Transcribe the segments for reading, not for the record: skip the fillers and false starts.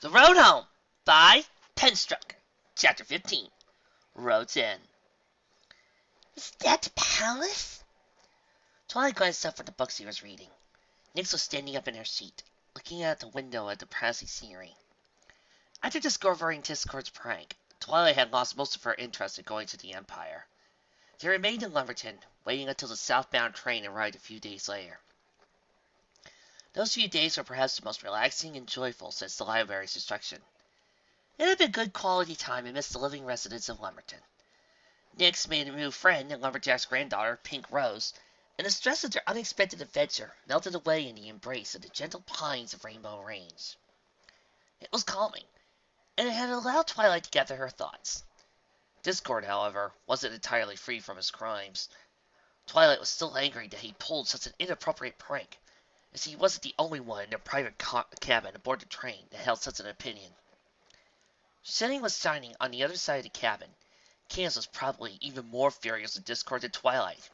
The Road Home by Penstruck. Chapter 15. Roads End. Is that the palace? Twilight glanced up from the books he was reading. Nyx was standing up in her seat, looking out the window at the passing scenery. After discovering Discord's prank, Twilight had lost most of her interest in going to the Empire. They remained in Lumberton, waiting until the southbound train arrived a few days later. Those few days were perhaps the most relaxing and joyful since the library's destruction. It had been good quality time amidst the living residents of Lumberton. Nyx made a new friend in Lumberjack's granddaughter, Pink Rose, and the stress of their unexpected adventure melted away in the embrace of the gentle pines of Rainbow Range. It was calming, and it had allowed Twilight to gather her thoughts. Discord, however, wasn't entirely free from his crimes. Twilight was still angry that he pulled such an inappropriate prank, as he wasn't the only one in their private cabin aboard the train that held such an opinion. Sun was shining on the other side of the cabin. Candace was probably even more furious with Discord than Twilight.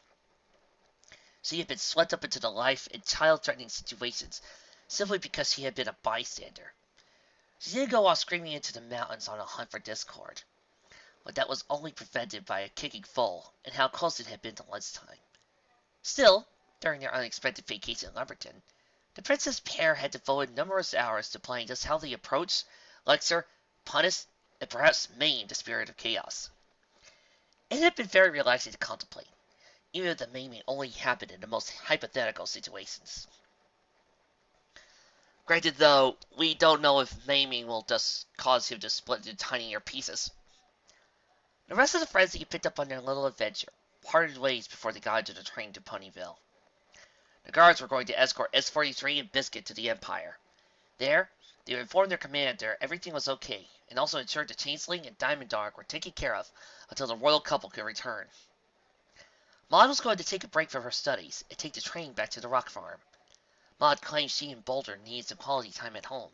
She had been swept up into the life and child-threatening situations simply because she had been a bystander. She did go off screaming into the mountains on a hunt for Discord, but that was only prevented by a kicking foal and how close it had been to lunchtime. Still, during their unexpected vacation in Lumberton, the princess pair had devoted numerous hours to planning just how they approach, lecture, punish, and perhaps maim the spirit of chaos. It had been very relaxing to contemplate, even if the maiming only happened in the most hypothetical situations. Granted, though, we don't know if maiming will just cause him to split into tinier pieces. The rest of the friends that he picked up on their little adventure parted ways before they got into the train to Ponyville. The guards were going to escort S-43 and Biscuit to the Empire. There, they informed their commander everything was okay, and also ensured the Changeling and Diamond Dog were taken care of until the royal couple could return. Maud was going to take a break from her studies and take the train back to the rock farm. Maud claimed she and Boulder needed some quality time at home.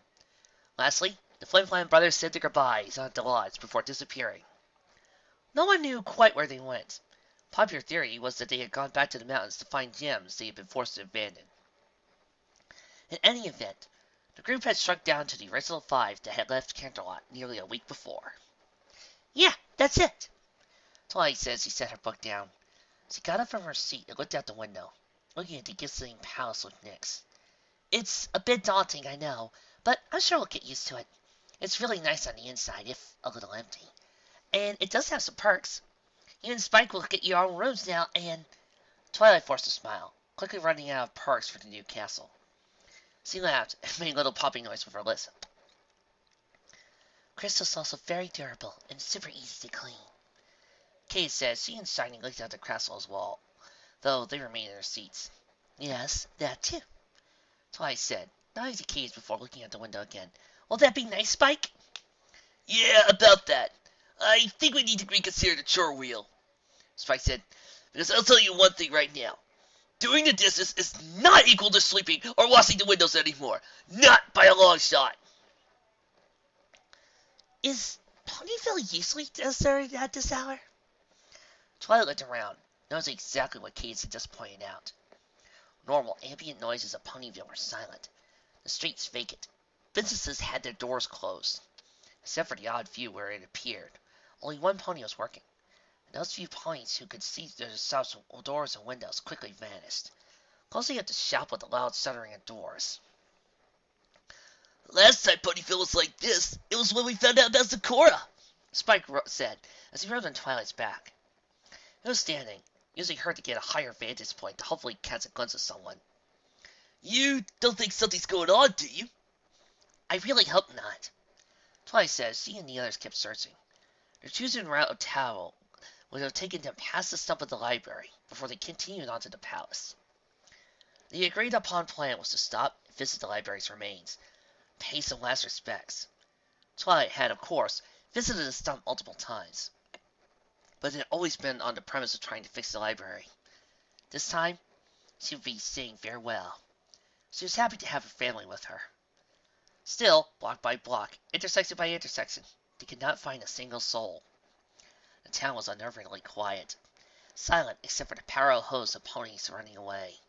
Lastly, the Flim Flam brothers said their goodbyes at the lodge before disappearing. No one knew quite where they went. Popular theory was that they had gone back to the mountains to find gems they had been forced to abandon. In any event, the group had shrunk down to the original 5 that had left Canterlot nearly a week before. "Yeah, that's it," Twilight said as she set her book down. She got up from her seat and looked out the window, looking at the glistening palace with Nyx. "It's a bit daunting, I know, but I'm sure we'll get used to it. It's really nice on the inside, if a little empty. And it does have some perks. You and Spike will get your own rooms now, and—" Twilight forced a smile, quickly running out of perks for the new castle. She laughed and made a little popping noise with her lips. "Crystal's also very durable and super easy to clean," Kate said. She and Shining looked out the castle's wall, though they remained in their seats. "Yes, that too," Twilight said, nodding to Kate before looking out the window again. "Will that be nice, Spike?" "Yeah, about that. I think we need to reconsider the chore wheel," Spike said, "because I'll tell you one thing right now. Doing the dishes is not equal to sleeping or washing the windows anymore. Not by a long shot." "Is Ponyville usually deserted at this hour?" Twilight looked around, noticing exactly what Kate had just pointed out. Normal ambient noises of Ponyville were silent. The streets vacant. Businesses had their doors closed. Except for the odd few where it appeared, only one pony was working. And those few ponies who could see their shop's doors and windows quickly vanished, closing up the shop with a loud shuttering of doors. "Last time Ponyville was like this, it was when we found out about Sakura," Spike said as he rode on Twilight's back. He was standing, using her to get a higher vantage point to hopefully catch a glimpse of someone. "You don't think something's going on, do you?" "I really hope not," Twilight said. She and the others kept searching. Their chosen route of travel would have taken them past the stump of the library before they continued on to the palace. The agreed upon plan was to stop and visit the library's remains, pay some last respects. Twilight had, of course, visited the stump multiple times, but had always been on the premise of trying to fix the library. This time, she would be saying farewell. She was happy to have her family with her. Still, block by block, intersection by intersection, they could not find a single soul. The town was unnervingly quiet, silent except for the parallel host of ponies running away.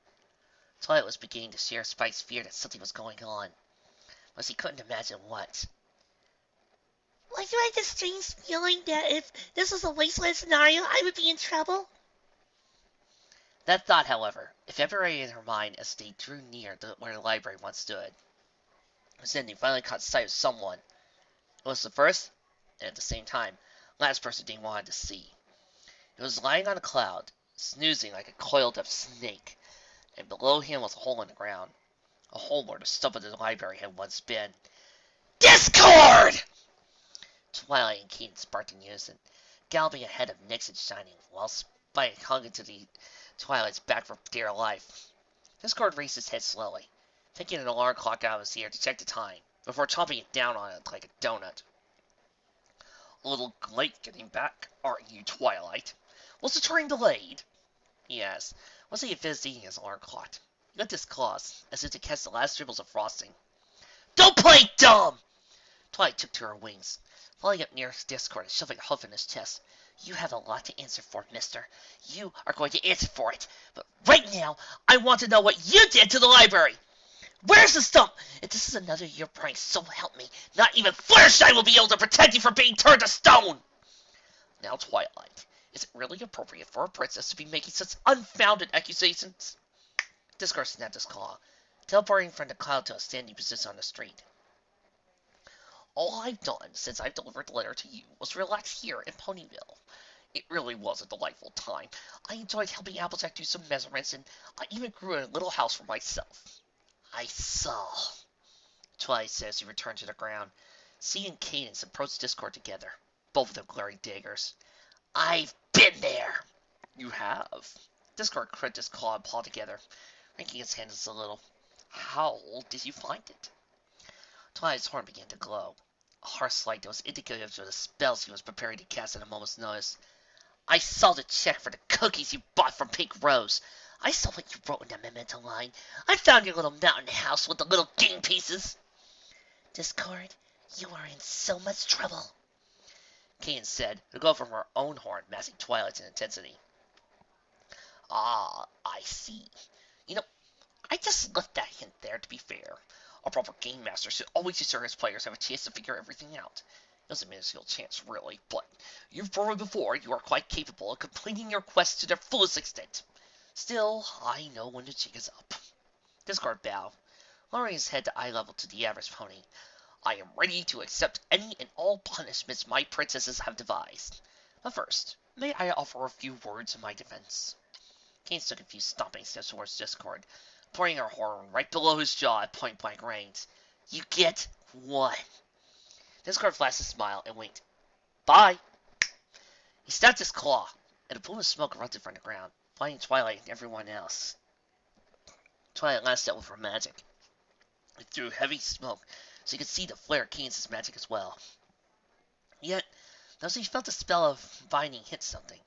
Twilight was beginning to share Spike's fear that something was going on, but she couldn't imagine what. Why do I have this strange feeling that if this was a wasteland scenario, I would be in trouble? That thought, however, evaporated in her mind as they drew near where the library once stood. Cindy finally caught sight of someone. It was the first, and at the same time, last person they wanted to see. He was lying on a cloud, snoozing like a coiled up snake, and below him was a hole in the ground. A hole where the stump of the library had once been. Discord! Twilight and Keaton sparked in unison, galloping ahead of Nixon shining, while Spike hung into the Twilight's back for dear life. Discord raised his head slowly, taking an alarm clock out of his ear to check the time, before chomping it down on it like a donut. A little late getting back, aren't you, Twilight? Was the train delayed? He asked, once he had finished eating his alarm clock. He licked his claws, as if to catch the last dribbles of frosting. Don't play dumb! Twilight took to her wings, falling up near Discord and shoving a hoof in his chest. You have a lot to answer for, mister. You are going to answer for it. But right now, I want to know what you did to the library. Where's the stump? If this is another year prank, so help me, not even Fluttershy will be able to protect you from being turned to stone! Now, Twilight, is it really appropriate for a princess to be making such unfounded accusations? Discord snapped his claw, teleporting from the cloud to a standing position on the street. All I've done since I've delivered the letter to you was relax here in Ponyville. It really was a delightful time. I enjoyed helping Applejack do some measurements, and I even grew a little house for myself. I saw, Twilight said as he returned to the ground. C and Cadence approached Discord together, both of them glaring daggers. I've been there! You have. Discord crimped his claw and paw together, wrinking his hands a little. How did you find it? Twilight's horn began to glow, a harsh light that was indicative of the spells he was preparing to cast at a moment's notice. I saw the check for the cookies you bought from Pink Rose. I saw what you wrote in the memento line. I found your little mountain house with the little game pieces. Discord, you are in so much trouble, Cadence said, the glow from her own horn masking Twilight's intensity. Ah, I see. You know, I just left that hint there to be fair. A proper game master should always ensure his players have a chance to figure everything out. It was a minuscule chance, really, but you've proven before you are quite capable of completing your quest to their fullest extent. Still, I know when the jig is up. Discord bowed, lowering his head to eye level to the average pony. I am ready to accept any and all punishments my princesses have devised. But first, may I offer a few words in my defense? Cadence took a few stomping steps towards Discord, pointing her horn right below his jaw at point-blank range. You get one. Discord flashed a smile and winked. Bye. He snapped his claw, and a plume of smoke erupted from the ground, blinding Twilight and everyone else. Twilight lashed out with her magic. It threw heavy smoke, so he could see the flare of Cadence's magic as well. Yet, though he felt the spell of binding hit something,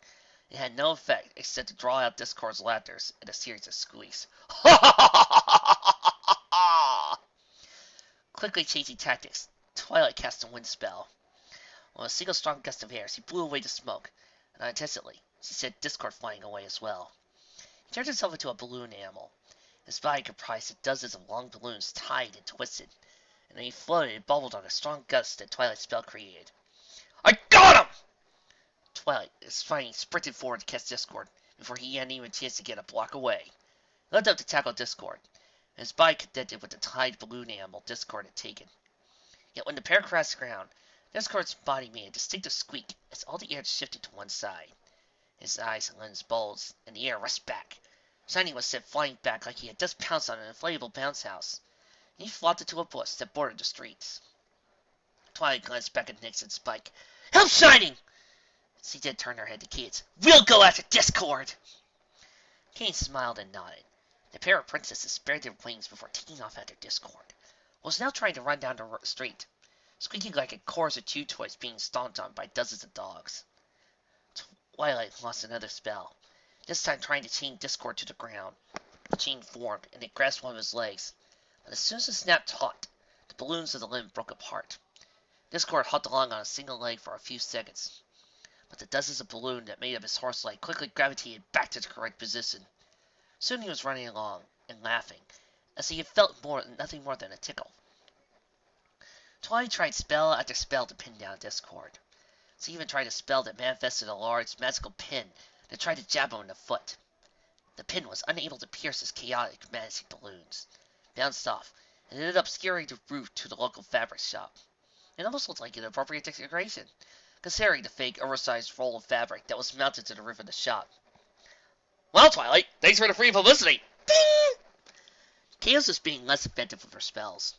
it had no effect except to draw out Discord's laughter and a series of squeaks. Ha ha ha ha ha ha! Quickly changing tactics, Twilight cast a wind spell. With a single strong gust of air, she blew away the smoke, and unintentionally, she sent Discord flying away as well. He turned himself into a balloon animal. His body comprised of dozens of long balloons tied and twisted, and then he floated and bubbled on a strong gust that Twilight's spell created. I got him! Twilight, sprinted forward to catch Discord before he had even a chance to get a block away. He leapt up to tackle Discord, and his body connected with the tied balloon animal Discord had taken. Yet when the pair crashed the ground, Discord's body made a distinctive squeak as all the air shifted to one side. His eyes and lens bulged, and the air rushed back. Shiny was sent flying back like he had just pounced on an inflatable bounce house. He flopped into a bush that bordered the streets. Twilight glanced back at Nyx and Spike. Help Shining! She did turn her head to Cadence. We'll go after Discord! Cadence smiled and nodded. The pair of princesses spread their wings before taking off after Discord, who was now trying to run down the street, squeaking like a chorus of chew toys being stomped on by dozens of dogs. Twilight lost another spell, this time trying to chain Discord to the ground. The chain formed, and it grasped one of his legs, but as soon as the snap taut, the balloons of the limb broke apart. Discord hopped along on a single leg for a few seconds, but the dozens of balloons that made up his horse leg quickly gravitated back to the correct position. Soon he was running along, and laughing, as he had felt nothing more than a tickle. Twilight tried spell after spell to pin down Discord. She even tried a spell that manifested a large magical pin that tried to jab him in the foot. The pin was unable to pierce his chaotic magic balloons, bounced off, and ended up skewering the route to the local fabric shop. It almost looked like an appropriate decoration, considering the fake, oversized roll of fabric that was mounted to the roof of the shop. Well, Twilight, thanks for the free publicity. Ding! Chaos was being less effective with her spells.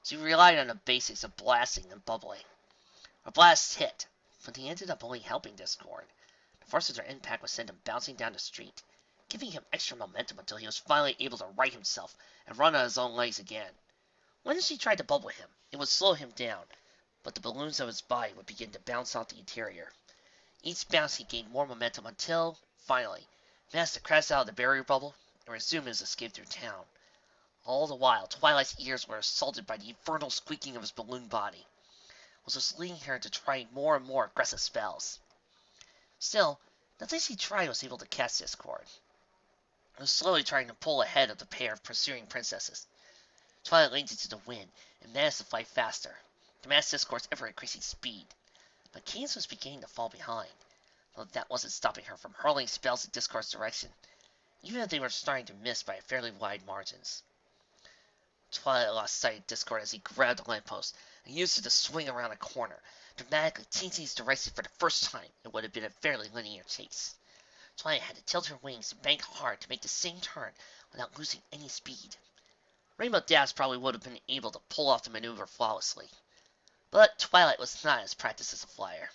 She relied on the basics of blasting and bubbling. Her blasts hit, but they ended up only helping Discord. The force of their impact would send him bouncing down the street, giving him extra momentum until he was finally able to right himself and run on his own legs again. When she tried to bubble him, it would slow him down, but the balloons of his body would begin to bounce off the interior. Each bounce he gained more momentum until, finally, he managed to crash out of the barrier bubble and resume his escape through town. All the while, Twilight's ears were assaulted by the infernal squeaking of his balloon body, which was leading her to try more and more aggressive spells. Still, nothing she tried was able to cast Discord. It was slowly trying to pull ahead of the pair of pursuing princesses. Twilight leaned into the wind and managed to fly faster, to match Discord's ever-increasing speed. But Cadence was beginning to fall behind, though that wasn't stopping her from hurling spells in Discord's direction, even if they were starting to miss by fairly wide margins. Twilight lost sight of Discord as he grabbed a lamppost and used it to swing around a corner, dramatically changing his direction for the first time. It would have been a fairly linear chase. Twilight had to tilt her wings and bank hard to make the same turn without losing any speed. Rainbow Dash probably would have been able to pull off the maneuver flawlessly, but Twilight was not as practiced as a flyer.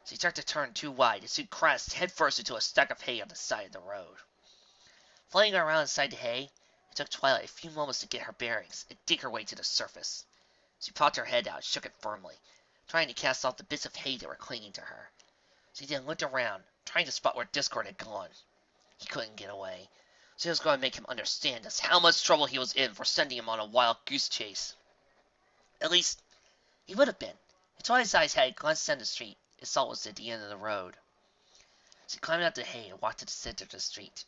She tried to turn too wide and soon crashed headfirst into a stack of hay on the side of the road. Flying around inside the hay, it took Twilight a few moments to get her bearings and dig her way to the surface. She popped her head out and shook it firmly, trying to cast off the bits of hay that were clinging to her. She then looked around, trying to spot where Discord had gone. He couldn't get away. She was going to make him understand just how much trouble he was in for sending him on a wild goose chase. At least, he would have been. If Twilight's eyes had glanced down the street, it saw it was at the end of the road. She climbed out the hay and walked to the center of the street.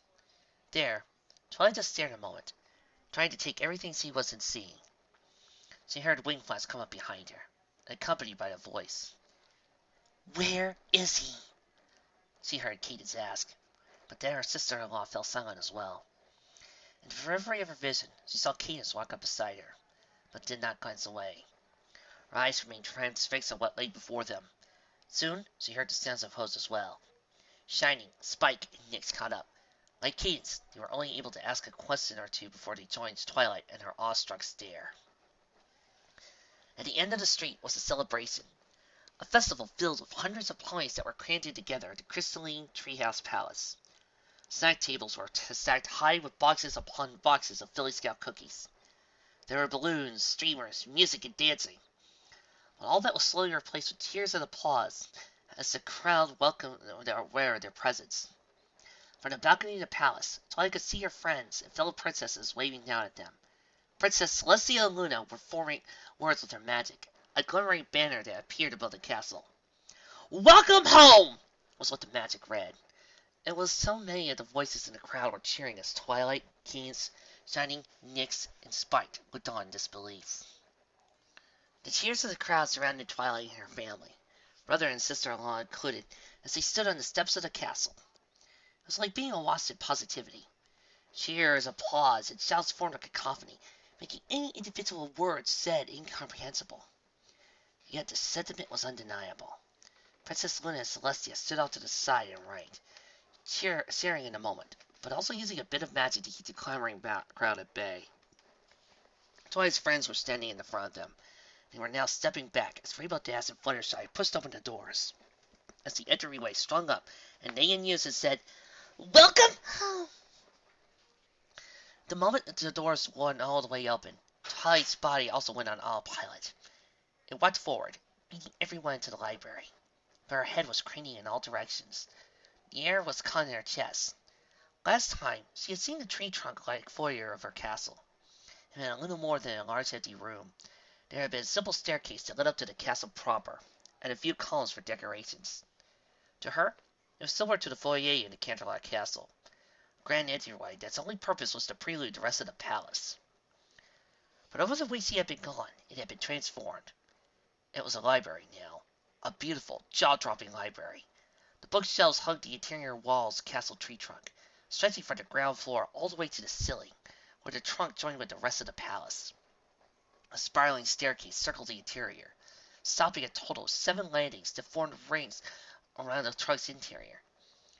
There, Twilight just stared a moment, trying to take everything she wasn't seeing. She heard wing flaps come up behind her, accompanied by a voice. "Where is he?" she heard Cadence ask, but then her sister-in-law fell silent as well. In the periphery of her vision, she saw Cadence walk up beside her, but did not glance away. Her eyes remained transfixed on what lay before them. Soon, she heard the sounds of hoes as well. Shining, Spike, and Nyx caught up. Like Cadence, they were only able to ask a question or two before they joined Twilight and her awestruck stare. At the end of the street was a celebration, a festival filled with hundreds of ponies that were crammed together at the crystalline treehouse palace. Snack tables were stacked high with boxes upon boxes of Philly Scout cookies. There were balloons, streamers, music, and dancing. But all that was slowly replaced with tears and applause as the crowd welcomed their aware of their presence. From the balcony of the palace, Twilight could see her friends and fellow princesses waving down at them. Princess Celestia and Luna were forming words with her magic, a glimmering banner that appeared above the castle. "Welcome home!" was what the magic read. It was so many of the voices in the crowd were cheering as Twilight, Cadence, Shining, Nyx, and Spike looked on in disbelief. The cheers of the crowd surrounded Twilight and her family, brother and sister-in-law included, as they stood on the steps of the castle. It was like being awash in positivity. Cheers, applause, and shouts formed a cacophony, making any individual word said incomprehensible. Yet the sentiment was undeniable. Princess Luna and Celestia stood off to the side and right, sharing in a moment, but also using a bit of magic to keep the clamoring crowd at bay. Twilight's friends were standing in the front of them. They were now stepping back as Rainbow Dash and Fluttershy pushed open the doors. As the entryway swung up, and they in unison said, "Welcome home!" The moment that the doors went all the way open, Twilight's body also went on autopilot. It walked forward, leading everyone into the library, but her head was craning in all directions. The air was caught in her chest. Last time, she had seen the tree trunk-like foyer of her castle. It had been a little more than a large empty room. There had been a simple staircase that led up to the castle proper, and a few columns for decorations. To her, it was similar to the foyer in the Canterlot Castle, a grand entryway that's only purpose was to prelude the rest of the palace. But over the weeks he had been gone, it had been transformed. It was a library now. A beautiful, jaw-dropping library. The bookshelves hugged the interior walls of Castle Tree Trunk, stretching from the ground floor all the way to the ceiling, where the trunk joined with the rest of the palace. A spiraling staircase circled the interior, stopping a total of 7 landings that formed rings around the trunk's interior.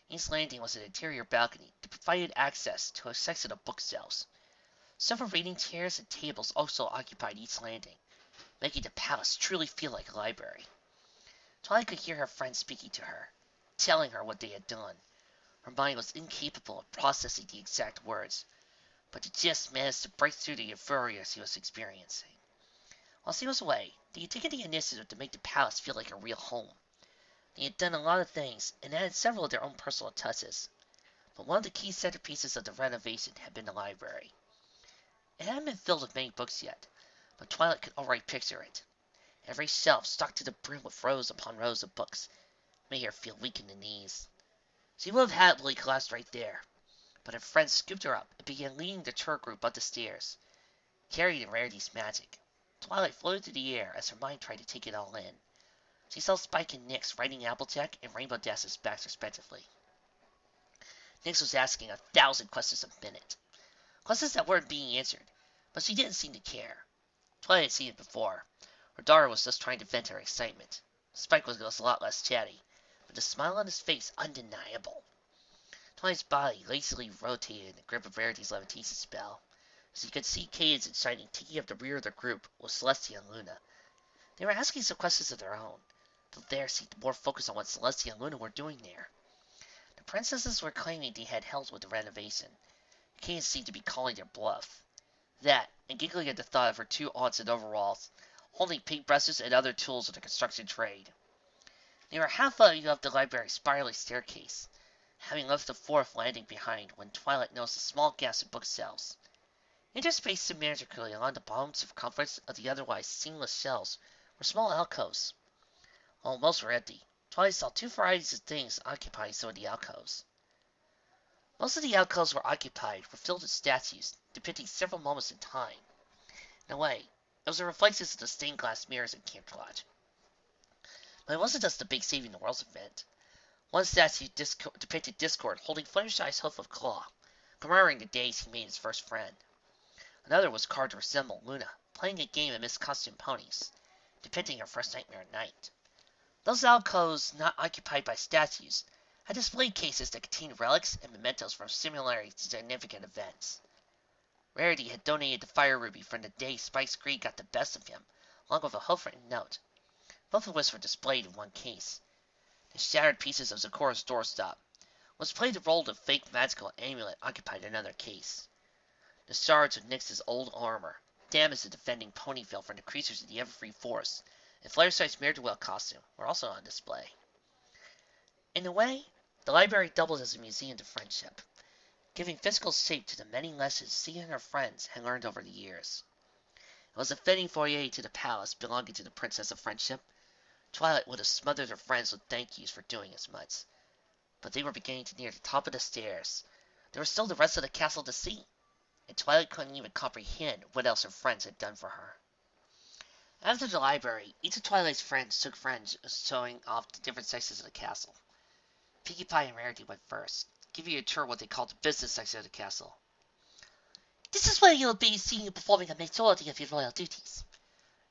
Each landing was an interior balcony that provided access to a section of bookshelves. Several reading chairs and tables also occupied each landing, making the palace truly feel like a library. Twilight could hear her friends speaking to her, telling her what they had done. Her mind was incapable of processing the exact words, but the gist managed to break through the euphoria she was experiencing. While she was away, they had taken the initiative to make the palace feel like a real home. They had done a lot of things and added several of their own personal touches, but one of the key centerpieces of the renovation had been the library. It hadn't been filled with many books yet, but Twilight could already picture it. Every shelf stocked to the brim with rows upon rows of books made her feel weak in the knees. She would have happily collapsed right there, but her friend scooped her up and began leading the tour group up the stairs, carried in Rarity's magic. Twilight floated through the air as her mind tried to take it all in. She saw Spike and Nyx riding Applejack and Rainbow Dash's backs respectively. Nyx was asking 1,000 questions a minute. Questions that weren't being answered, but she didn't seem to care. Twilight had seen it before. Her daughter was just trying to vent her excitement. Spike was a lot less chatty, but the smile on his face undeniable. Twilight's body lazily rotated in the grip of Rarity's levitation spell, as you could see Cadence and Shining taking up the rear of the group with Celestia and Luna. They were asking some questions of their own, though theirs seemed more focused on what Celestia and Luna were doing there. The princesses were claiming they had helped with the renovation. Cadence seemed to be calling their bluff. That, and giggling at the thought of her 2 aunts in overalls, holding paintbrushes and other tools of the construction trade. They were halfway up the library's spiraling staircase, having left the 4th landing behind when Twilight noticed a small gaps in bookshelves. Interspaced symmetrically along the bottom circumference of the otherwise seamless shelves were small alcoves. While most were empty, Twilight saw 2 varieties of things occupying some of the alcoves. Most of the alcoves were occupied were filled with statues, depicting several moments in time. In a way, it was the reflections of the stained glass mirrors in Camp Lodge. But it wasn't just the big Saving the World event. One statue depicted Discord holding Fluttershy's hoof of claw, commemorating the days he made his first friend. Another was carved to resemble Luna, playing a game amidst costume ponies, depicting her first nightmare night. Those alcoves not occupied by statues had display cases that contained relics and mementos from similarly significant events. Rarity had donated the fire ruby from the day Spike's greed got the best of him, along with a handwritten note, both of which were displayed in one case. The shattered pieces of Zekora's doorstop, which played the role of the fake magical amulet, occupied another case. The shards of Nyx's old armor, damaged the defending ponytail from the creatures of the Everfree Forest, and Fluttershy's Ne'er-do-well costume were also on display. In a way, the library doubled as a museum of friendship, giving physical shape to the many lessons she and her friends had learned over the years. It was a fitting foyer to the palace belonging to the Princess of Friendship. Twilight would have smothered her friends with thank yous for doing as much, but they were beginning to near the top of the stairs. There was still the rest of the castle to see, and Twilight couldn't even comprehend what else her friends had done for her. After the library, each of Twilight's friends took turns showing off the different sections of the castle. Pinkie Pie and Rarity went first, giving you a tour of what they called the business section of the castle. This is where you'll be seen you performing a majority of your royal duties.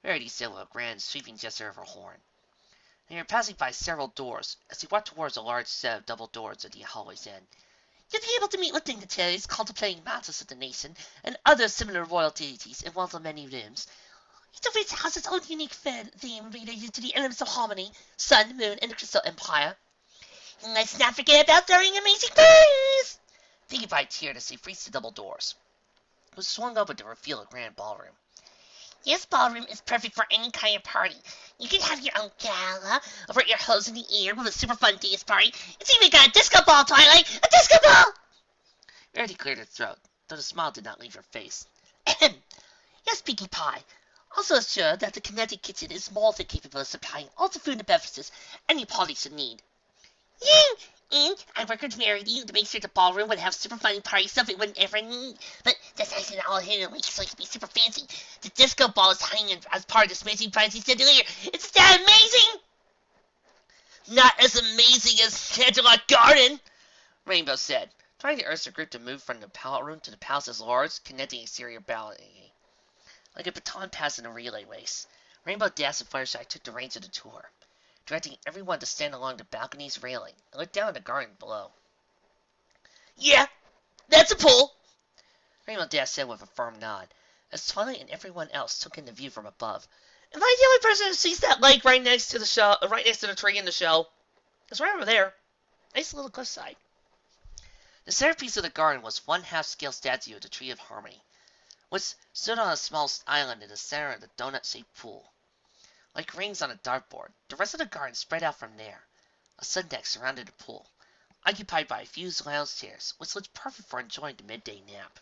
Rarity said with a grand, sweeping gesture of her horn. They were passing by several doors as they walked towards a large set of double doors at the hallway's end. You'll be able to meet with dignitaries contemplating matters of the nation and other similar royal deities in one of the many rooms, each of which has its own unique theme related to the elements of harmony, sun, moon, and the Crystal Empire. Let's not forget about throwing amazing parties! Pinkie Pie cheered as they reached the double doors, which swung open to reveal a grand ballroom. This ballroom is perfect for any kind of party. You can have your own gala, or put your hose in the air with a super fun dance party. It's even got a disco ball, Twilight! A disco ball! Rarity cleared her throat, though the smile did not leave her face. Yes, Pinkie Pie. Also assure that the Kinetic Kitchen is more than capable of supplying all the food and beverages any party should need. Yeah, and I worked with Rarity to make sure the ballroom would have super funny party stuff it wouldn't ever need. But that's actually all hidden away so it can be super fancy. The disco ball is hanging as part of this amazing prize he said earlier. It's a not as amazing as Candlelight Garden, Rainbow said, trying to urge the group to move from the pallet room to the palace's large, connecting exterior balcony. Like a baton passed in a relay race, Rainbow Dash and Fluttershy took the reins of the tour, directing everyone to stand along the balcony's railing and look down at the garden below. Yeah, that's a pull, Rainbow Dash said with a firm nod, as Twilight and everyone else took in the view from above. Am I the only person who sees that lake right next to the tree in the show? It's right over there. Nice little cliffside. The centerpiece of the garden was one half-scale statue of the Tree of Harmony, which stood on a small island in the center of the donut-shaped pool. Like rings on a dartboard, the rest of the garden spread out from there. A sun deck surrounded the pool, occupied by a few lounge chairs, which looked perfect for enjoying the midday nap.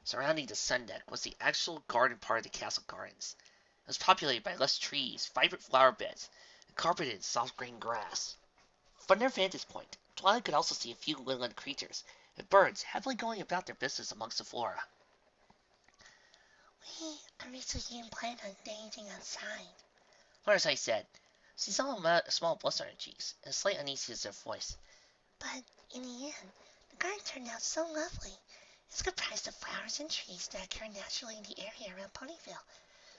Surrounding the sun deck was the actual garden part of the castle gardens. It was populated by lush trees, vibrant flower beds, and carpeted in soft green grass. From their vantage point, Twilight could also see a few woodland creatures and birds happily going about their business amongst the flora. We originally planned on dancing outside, Fluttershy said. She saw a small blush on her cheeks and a slight uneasiness in her voice. but in the end, the garden turned out so lovely. It's comprised of flowers and trees that occur naturally in the area around Ponyville,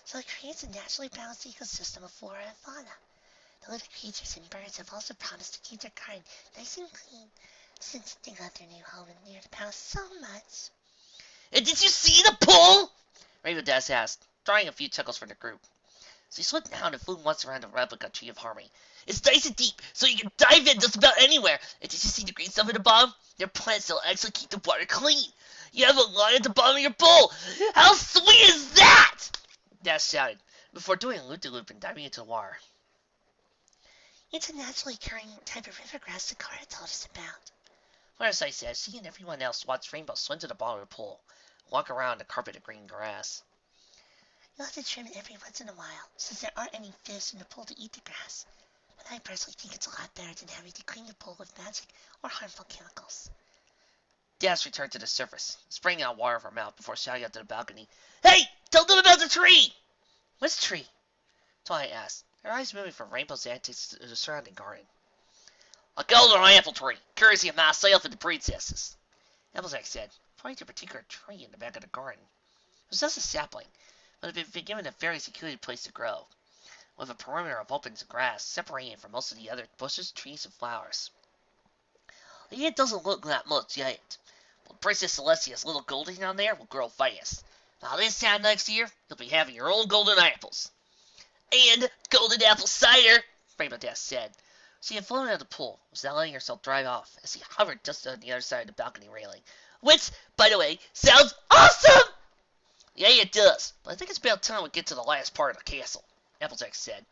so it creates a naturally balanced ecosystem of flora and fauna. The little creatures and birds have also promised to keep their garden nice and clean since they got their new home near the palace so much. And did you see the pool? Rainbow Dash asked, drawing a few chuckles from the group. She slid down and flew once around the replica Tree of Harmony. It's nice and deep, so you can dive in just about anywhere. And did you see the green stuff at the bottom? They're plants that'll actually keep the water clean. You have a line at the bottom of your bowl. How sweet is that? Dash shouted, before doing a loop-de-loop and diving into the water. It's a naturally occurring type of rivergrass the Cora told us about. Fluttershy said she and everyone else watched Rainbow swim to the bottom of the pool and walk around the carpet of green grass. You'll have to trim it every once in a while, since there aren't any fish in the pool to eat the grass. But I personally think it's a lot better than having to clean the pool with magic or harmful chemicals. Dash returned to the surface, spraying out water from her mouth before shouting out to the balcony, Hey! Tell them about the tree! Which tree? Twilight asked, her eyes moving from Rainbow's antics to the surrounding garden. A golden apple tree, courtesy of myself and the princesses, Applejack said, pointing to a particular tree in the back of the garden. It was just a sapling, but it had been given a very secluded place to grow, with a perimeter of open grass separating it from most of the other bushes, trees, and flowers. It doesn't look that much yet, but Princess Celestia's little Goldie down there will grow fast. Now this time next year, you'll be having your own golden apples. And golden apple cider, Rainbow Dash said. She had flown out of the pool, was now letting herself drive off as she hovered just on the other side of the balcony railing. Which, by the way, sounds awesome! Yeah, it does, but I think it's about time we get to the last part of the castle, Applejack said,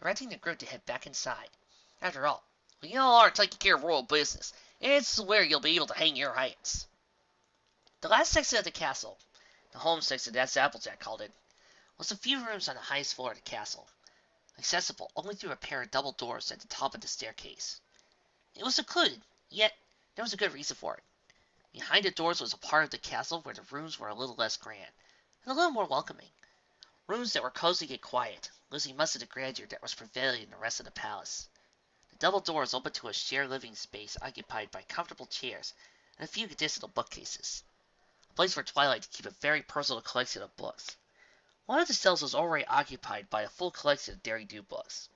directing the group to head back inside. After all, we all are taking care of royal business, and it's where you'll be able to hang your hats. The last section of the castle, the home section as Applejack called it, was a few rooms on the highest floor of the castle, accessible only through a pair of double doors at the top of the staircase. It was secluded, yet there was a good reason for it. Behind the doors was a part of the castle where the rooms were a little less grand, and a little more welcoming. Rooms that were cozy and quiet, losing much of the grandeur that was prevailing in the rest of the palace. The double doors opened to a shared living space occupied by comfortable chairs and a few additional bookcases, a place for Twilight to keep a very personal collection of books. One of the cells was already occupied by a full collection of Derry Do books,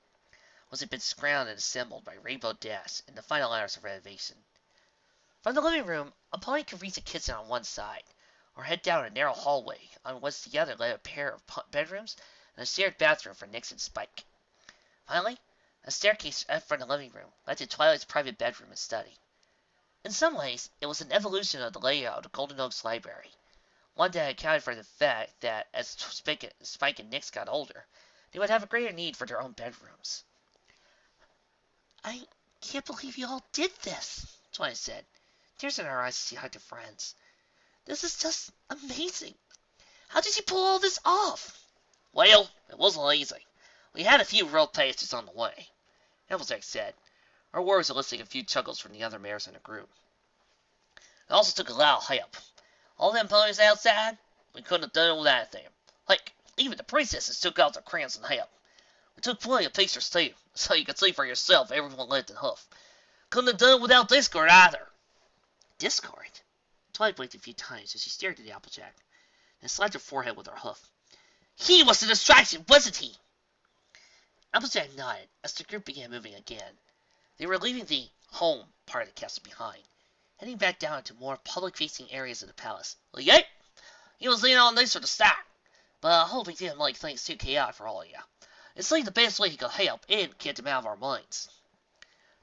which had been scrounged and assembled by Rainbow Dash in the final hours of renovation. From the living room, a pony could reach the kitchen on one side, or head down a narrow hallway on which the other led a pair of bedrooms and a shared bathroom for Nix and Spike. Finally, a staircase from the living room led to Twilight's private bedroom and study. In some ways, it was an evolution of the layout of the Golden Oaks Library, one that accounted for the fact that as Spike and Nix got older, they would have a greater need for their own bedrooms. I can't believe you all did this, Twilight said, tears in her eyes as she hugged her friends. This is just amazing. How did you pull all this off? Well, it wasn't easy. We had a few rough patches on the way, Applejack said, her words eliciting a few chuckles from the other mares in the group. It also took a lot of help. All them ponies outside, we couldn't have done it without them. Heck, even the princesses took out their crowns and help. I took plenty of pictures too, so you could see for yourself everyone lived in Hoof. Couldn't have done it without Discord either. Discord? Twilight blinked a few times as she stared at the Applejack, and slapped her forehead with her hoof. He was the distraction, wasn't he? Applejack nodded as the group began moving again. They were leaving the home part of the castle behind, heading back down into more public-facing areas of the palace. Well, yeah, he was in on this from the start, but I hope he didn't make things too chaotic for all of you. It's like the best way he could help and get them out of our minds.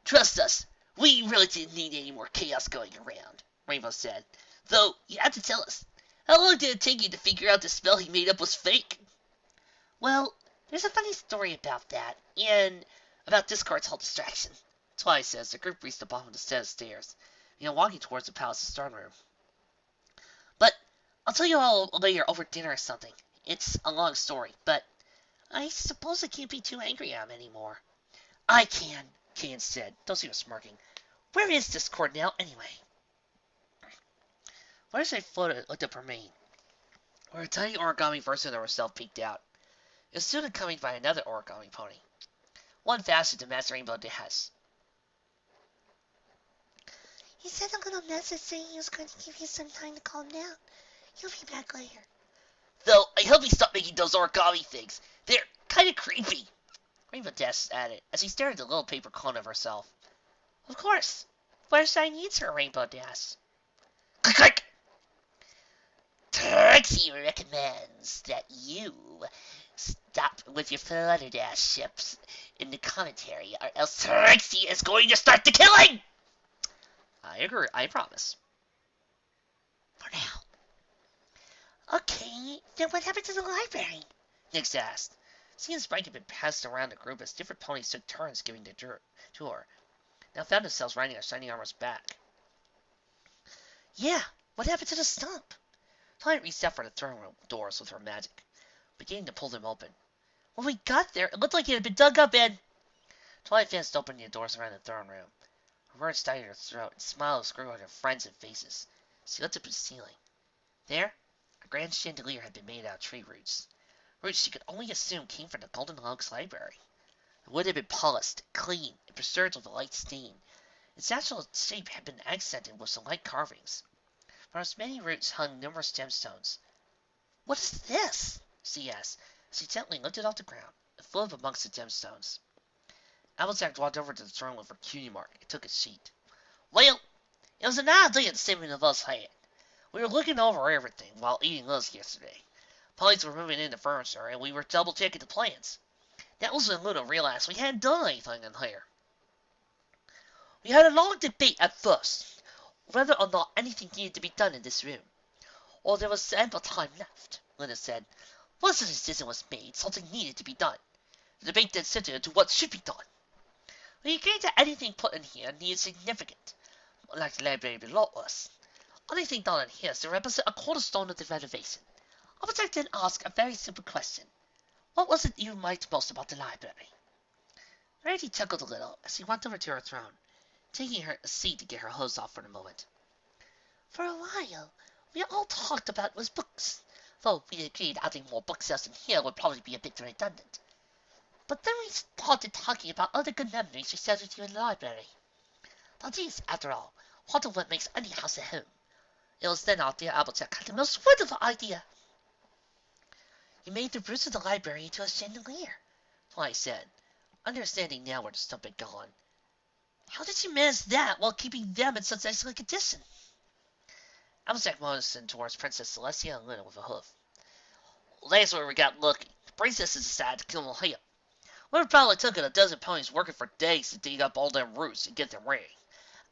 Trust us, we really didn't need any more chaos going around, Rainbow said. Though, you have to tell us, how long did it take you to figure out the spell he made up was fake? Well, there's a funny story about that, and about Discord's whole distraction. Twilight says the group reached the bottom of the set of stairs, walking towards the palace's throne room. But I'll tell you all later over dinner or something. It's a long story, but I suppose I can't be too angry at him anymore. I can, Kane said, though she was smirking. Where is Discord now, anyway? Fluttershy looked up her mane, where a tiny origami version of herself peeked out. It was soon accompanied by another origami pony, one faster to Master Rainbow Dash. He sent a little message saying he was going to give you some time to calm down. He'll be back later. Though, I hope he stopped making those origami things. They're kind of creepy. Rainbow Dash added, as he stared at the little paper clone of herself. Of course. Fluttershy needs her Rainbow Dash. Click, click! Trixie recommends that you stop with your Flutterdash ships in the commentary, or else Trixie is going to start the killing! I agree, I promise. For now. Okay, then what happened to the library? Nix asked. She and Spike had been passed around the group as different ponies took turns giving the tour. Now found themselves riding on Shiny Armor's back. Yeah, what happened to the stump? Twilight reached out for the throne room doors with her magic, beginning to pull them open. When we got there, it looked like it had been dug up and... Twilight finished opening the doors around the throne room. Her words died in her throat, and smiles grew on her friends' faces. She looked up at the ceiling. There, a grand chandelier had been made out of tree roots. Roots she could only assume came from the Golden Hogs library. The wood had been polished, clean, and preserved with a light stain. Its natural shape had been accented with some light carvings. From its many roots hung numerous gemstones. What is this? She asked, as she gently lifted off the ground and flew amongst the gemstones. Applejack walked over to the throne with her cutie mark and took a seat. Well, it was an idea the seven of us had. We were looking over everything while eating lunch yesterday. Ponies were moving in the furniture, and we were double-checking the plans. That was when Luna realized we hadn't done anything in here. We had a long debate at first, whether or not anything needed to be done in this room. Or there was ample time left, Luna said. Once the decision was made, something needed to be done. The debate then centered into what should be done. We agreed that anything put in here needed significant, like the library below us. Anything done in here is to represent a cornerstone of the renovation. Applejack then asked a very simple question. What was it you liked most about the library? Rarity chuckled a little as he walked over to her throne, taking her a seat to get her hose off for the moment. For a while, we all talked about was books, though we agreed adding more bookshelves in here would probably be a bit redundant. But then we started talking about other good memories we shared with you in the library. Now these, after all, part of what makes any house a home. It was then our dear Applejack had the most wonderful idea. You made the roots of the library into a chandelier, Twilight said, understanding now where the stump had gone. How did you manage that while keeping them in such excellent condition? Applejack motioned towards Princess Celestia and Luna with a hoof. Well, that's where we got lucky. The princesses decided to kill them here. We probably took a dozen ponies working for days to dig up all them roots and get them ready.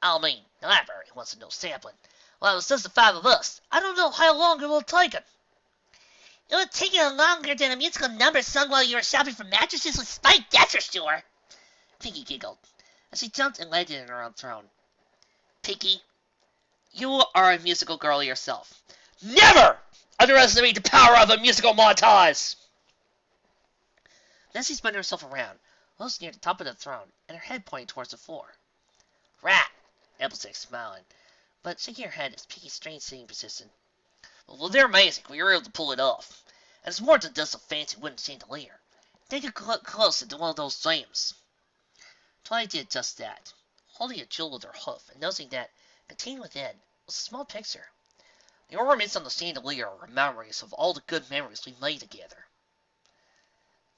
I mean, the library wants no sampling. Well, it was just the five of us. I don't know how long it will take it. It would take you longer than a musical number sung while you were shopping for mattresses with Spike, that's for sure. Pinky giggled as she jumped and landed in her own throne. Pinky, you are a musical girl yourself. Never underestimate the power of a musical montage! Then she spun herself around, almost near the top of the throne, and her head pointed towards the floor. Rat! Applejack smiling, but shaking her head as Pinky's strange sitting position. Well, they're amazing. We were able to pull it off. And it's more than just a fancy wooden chandelier. Take a look close into one of those flames. Twilight did just that, holding a jewel with her hoof and noticing that, contained within, was a small picture. The ornaments on the chandelier were memories of all the good memories we made together.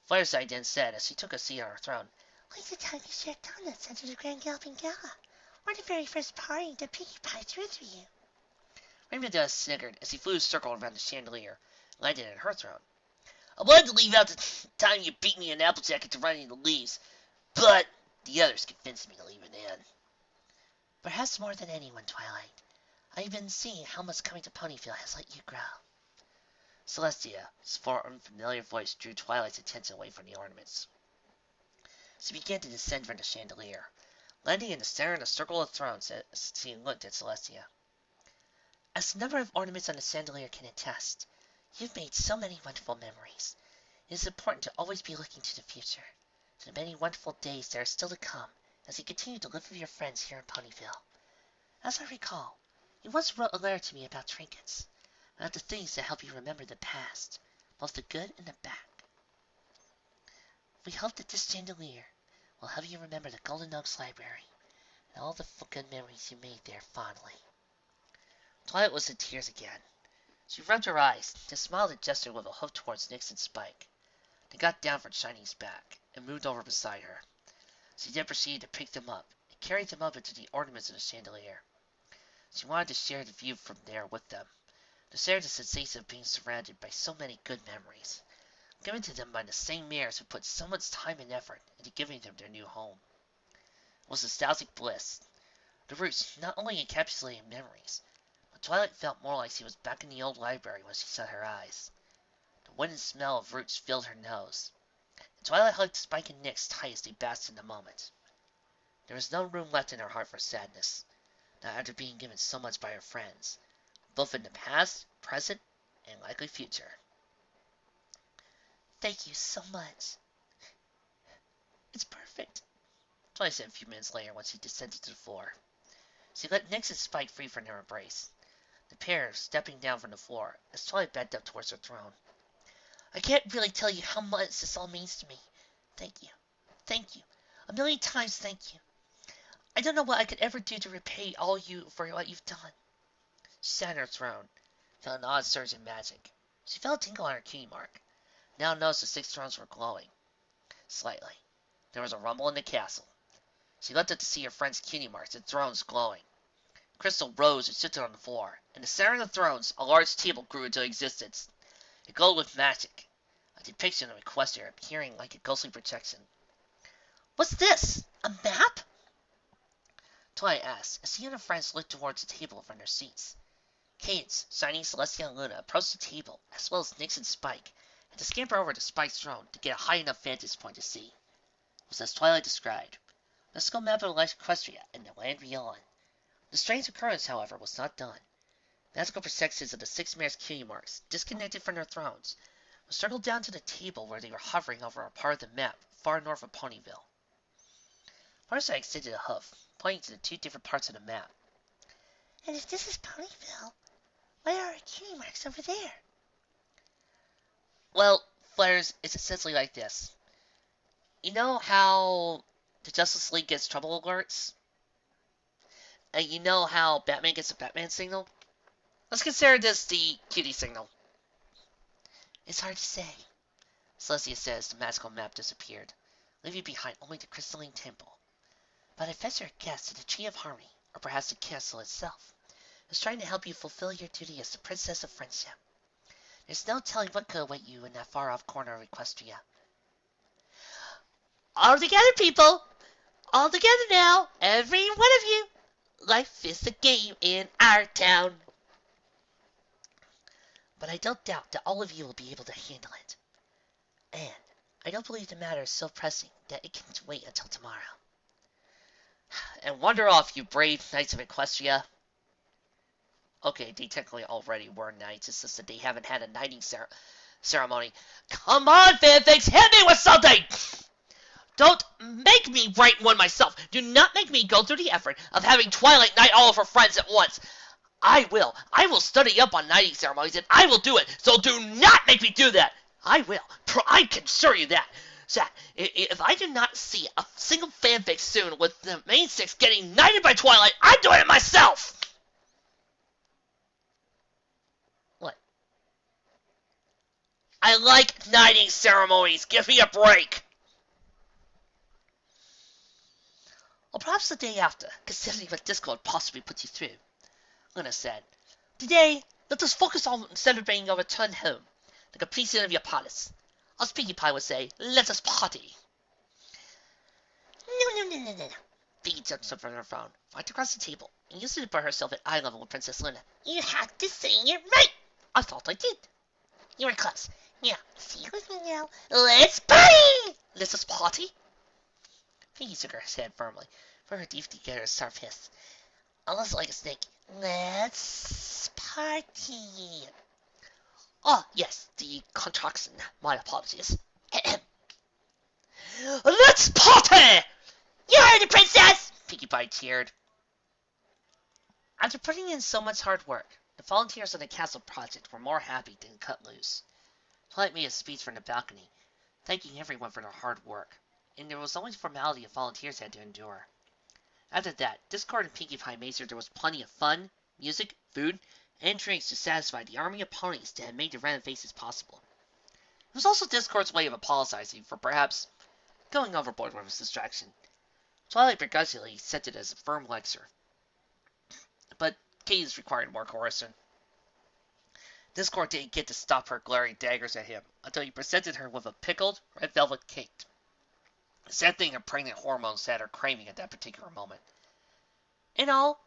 Fireside then said, as she took a seat on her throne, Like the time you shared donuts under the Grand Galloping Gala, or the very first party the Pinkie Pie threw for you. Rainbow Dash sniggered as he flew a circle around the chandelier, landing at her throne. I wanted to leave out the time you beat me in Applejack into running the leaves, but the others convinced me to leave it in. Perhaps more than anyone, Twilight, I've been seeing how much coming to Ponyville has let you grow. Celestia's unfamiliar voice drew Twilight's attention away from the ornaments. She began to descend from the chandelier, landing in the center of the circle of thrones as she looked at Celestia. As the number of ornaments on the chandelier can attest, you've made so many wonderful memories. It is important to always be looking to the future, to the many wonderful days that are still to come as you continue to live with your friends here in Ponyville. As I recall, you once wrote a letter to me about trinkets, about the things that help you remember the past, both the good and the bad. We hope that this chandelier will help you remember the Golden Oaks Library and all the good memories you made there fondly. Twilight was in tears again. She rubbed her eyes, then smiled and gestured with a hoof towards Nix and Spike. They got down from Shiny's back and moved over beside her. She then proceeded to pick them up and carry them up into the ornaments of the chandelier. She wanted to share the view from there with them, to share the sensation of being surrounded by so many good memories, given to them by the same mayors who put so much time and effort into giving them their new home. It was nostalgic bliss. The roots not only encapsulated memories, but Twilight felt more like she was back in the old library when she shut her eyes. The wind and smell of roots filled her nose. And Twilight hugged Spike and Nix tight as they basked in the moment. There was no room left in her heart for sadness, not after being given so much by her friends, both in the past, present, and likely future. Thank you so much. It's perfect, Twilight said a few minutes later when she descended to the floor. She let Nix and Spike free from their embrace, the pair stepping down from the floor as Twilight backed up towards her throne. I can't really tell you how much this all means to me. Thank you. Thank you. A million times thank you. I don't know what I could ever do to repay all you for what you've done. She sat on her throne, felt an odd surge of magic. She felt a tingle on her key mark. Now noticed the 6 thrones were glowing. Slightly. There was a rumble in the castle. She looked up to see her friend's cutie marks and thrones glowing. Crystal rose and shifted on the floor. In the center of the thrones, a large table grew into existence. It glowed with magic, a depiction of Equestria appearing like a ghostly projection. What's this? A map? Twilight asked, as she and her friends looked towards the table from their seats. Cadence, Shiny, Celestia, and Luna approached the table, as well as Nix and Spike, and to scamper over to Spike's throne to get a high enough vantage point to see. It was as Twilight described. A mystical map of Equestria and the land beyond. The strange occurrence, however, was not done. Magical projections of the 6 mares' cutie marks, disconnected from their thrones, were circled down to the table where they were hovering over a part of the map far north of Ponyville. Fireside extended a hoof, pointing to the 2 different parts of the map. And if this is Ponyville, why are our cutie marks over there? Well, Flares, it's essentially like this. You know how the Justice League gets trouble alerts? And you know how Batman gets a Batman signal? Let's consider this the cutie signal. It's hard to say, Celestia said as the magical map disappeared, leaving behind only the crystalline temple. but I venture a guess that the Tree of Harmony, or perhaps the castle itself, is trying to help you fulfill your duty as the Princess of Friendship. There's no telling what could await you in that far-off corner of Equestria. All together, people! All together now, every one of you! Life is a game in our town. But I don't doubt that all of you will be able to handle it. And I don't believe the matter is so pressing that it can wait until tomorrow. And wander off, you brave knights of Equestria. Okay, they technically already were knights, it's just that they haven't had a knighting ceremony. Come on, fanfics, hit me with something! Don't make me write one myself. Do not make me go through the effort of having Twilight knight all of her friends at once. I will study up on knighting ceremonies, and I will do it, so do not make me do that. I will. I can assure you that. Zach, if I do not see a single fanfic soon with the main six getting knighted by Twilight, I'm doing it myself! What? I like knighting ceremonies. Give me a break. Well, perhaps the day after, considering what Discord possibly puts you through. Luna said, Today, let us focus on celebrating your return home, the completion of your palace. As Pinkie Pie would say, let us party. No. Pinkie jumped up from her phone, right across the table, and used it to put herself at eye level with Princess Luna. You have to say it right. I thought I did. You were close. Now, see with me now. Let's party! Let us party? Pinkie shook her head firmly, for her teeth together a sharp hiss. Almost like a snake. Let's party. Oh, yes, the contraction. My apologies. Let's party! You heard it, Princess! Pinkie Pie cheered. After putting in so much hard work, the volunteers on the castle project were more happy than cut loose. Twilight made a speech from the balcony, thanking everyone for their hard work, and there was only the formality of volunteers had to endure. After that, Discord and Pinkie Pie made sure there was plenty of fun, music, food, and drinks to satisfy the army of ponies that had made the renovations possible. It was also Discord's way of apologizing for perhaps going overboard with his distraction. Twilight begrudgingly accepted it as a firm lecture, but Katie's required more coercion. Discord didn't get to stop her glaring daggers at him until he presented her with a pickled red velvet cake. The sad thing her pregnant hormones had her craving at that particular moment. In all,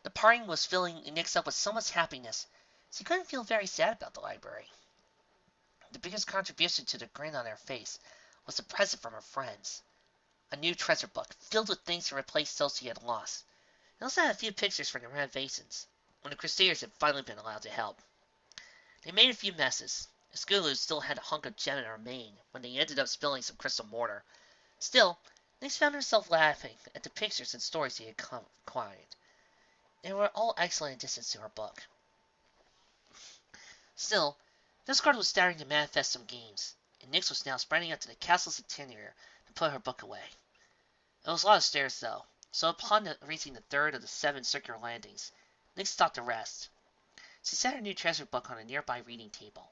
the parting was filling Nyx up with so much happiness, she couldn't feel very sad about the library. The biggest contribution to the grin on her face was a present from her friends. A new treasure book, filled with things to replace those she had lost. It also had a few pictures from the renovations, when the Crusaders had finally been allowed to help. They made a few messes. Skulu still had a hunk of gem in her mane when they ended up spilling some crystal mortar. Still, Nyx found herself laughing at the pictures and stories he had acquired. They were all excellent additions to her book. Still, Discord was starting to manifest some games, and Nyx was now spreading out to the castle's interior to put her book away. It was a lot of stairs, though, so upon reaching the third of the 7 circular landings, Nyx stopped to rest. She set her new treasure book on a nearby reading table,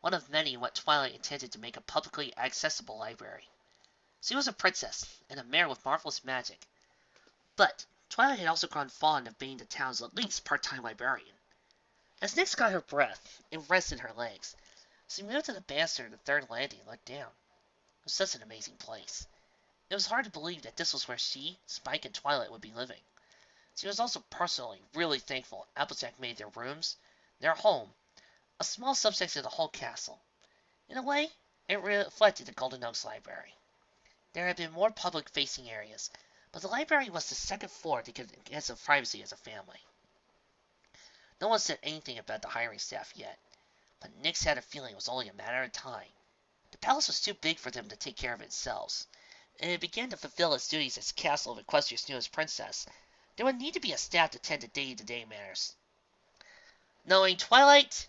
one of many in what Twilight intended to make a publicly accessible library. She was a princess, and a mare with marvelous magic, but Twilight had also grown fond of being the town's at least part-time librarian. As Nyx got her breath and rested her legs, she moved to the banister of the third landing and looked down. It was such an amazing place. It was hard to believe that this was where she, Spike, and Twilight would be living. She was also personally really thankful Applejack made their rooms, their home, a small subsection of the whole castle. In a way, it reflected the Golden Oaks Library. There had been more public-facing areas, but the library was the second floor to get some privacy as a family. No one said anything about the hiring staff yet, but Nyx had a feeling it was only a matter of time. The palace was too big for them to take care of itself, and it began to fulfill its duties as castle of Equestria's newest princess. There would need to be a staff to tend to day-to-day matters. Knowing Twilight,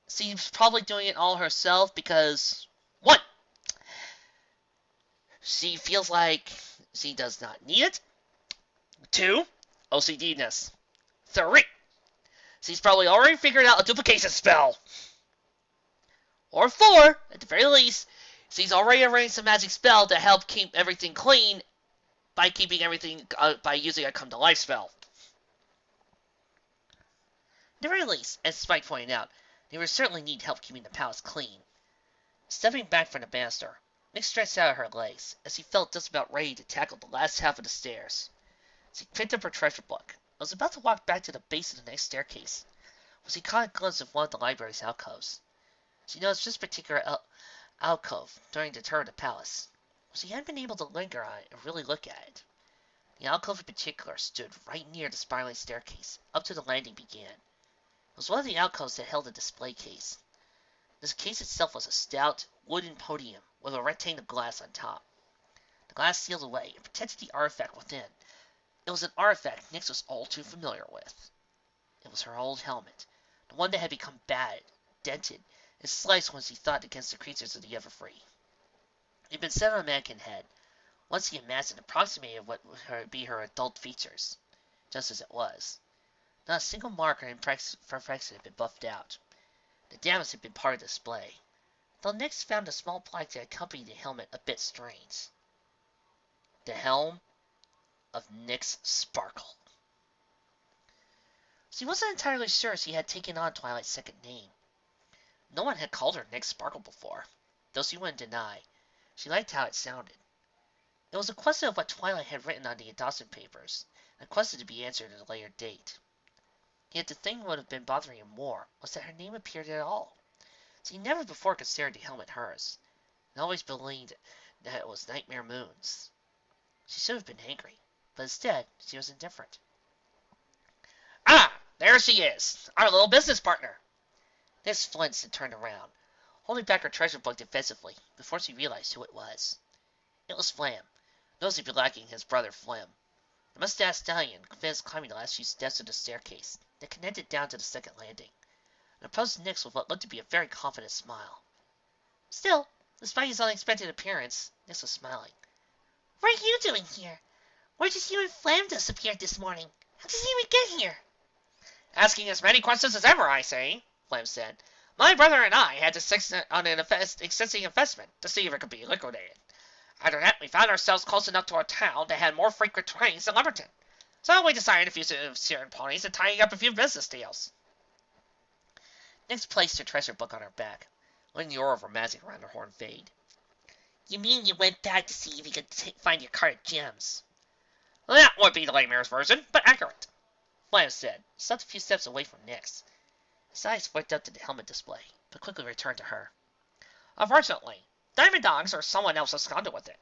she's probably doing it all herself because, 1. She feels like she does not need it. 2. OCD-ness. 3. She's probably already figured out a duplication spell. Or 4, at the very least, she's already arranged some magic spell to help keep everything clean by keeping everything by using a come to life spell. At the very least, as Spike pointed out, they would certainly need help keeping the palace clean. Stepping back from the banister, Nyx stretched out her legs as she felt just about ready to tackle the last half of the stairs. She picked up her treasure book and was about to walk back to the base of the next staircase when she caught a glimpse of one of the library's alcoves. She noticed this particular alcove during the tour of the palace. She hadn't been able to linger on it and really look at it. The alcove in particular stood right near the spiraling staircase, up to the landing began. It was one of the alcoves that held a display case. This case itself was a stout, wooden podium with a rectangle of glass on top. The glass sealed away and protected the artifact within. It was an artifact Nyx was all too familiar with. It was her old helmet, the one that had become battered, dented, and sliced when she fought against the creatures of the Everfree. It had been set on a mannequin head. Once he imagined approximated what would be her adult features, just as it was. Not a single mark or imperfection had been buffed out. The damage had been part of the display, though Nix found a small plaque that accompanied the helmet a bit strange. The helm of Nix Sparkle. She wasn't entirely sure she had taken on Twilight's second name. No one had called her Nix Sparkle before, though she wouldn't deny. She liked how it sounded. It was a question of what Twilight had written on the adoption papers, a question to be answered at a later date. Yet the thing that would have been bothering him more was that her name appeared at all. She never before considered the helmet hers, and always believed that it was Nightmare Moon's. She should have been angry, but instead she was indifferent. Ah, there she is, our little business partner. Miss flinched and turned around, holding back her treasure book defensively, before she realized who it was. It was Flam, noticeably lacking his brother Flim. The mustached stallion finished climbing the last few steps of the staircase that connected down to the second landing, and approached Nix with what looked to be a very confident smile. Still, despite his unexpected appearance, Nix was smiling. What are you doing here? Where did you and Flam disappear this morning? How did you even get here? Asking as many questions as ever, I say, Flam said. My brother and I had to fix on an existing investment to see if it could be liquidated. After that, we found ourselves close enough to a town that had more frequent trains than Lumberton. So we decided to use certain ponies and tying up a few business deals. Nix placed her treasure book on her back, letting the aura of her magic around her horn fade. You mean you went back to see if you could find your cart of gems? That would be the layman's version, but accurate, Flam said, stopped a few steps away from Nix. His eyes flicked up to the helmet display, but quickly returned to her. Unfortunately, Diamond Dogs or someone else absconded with it.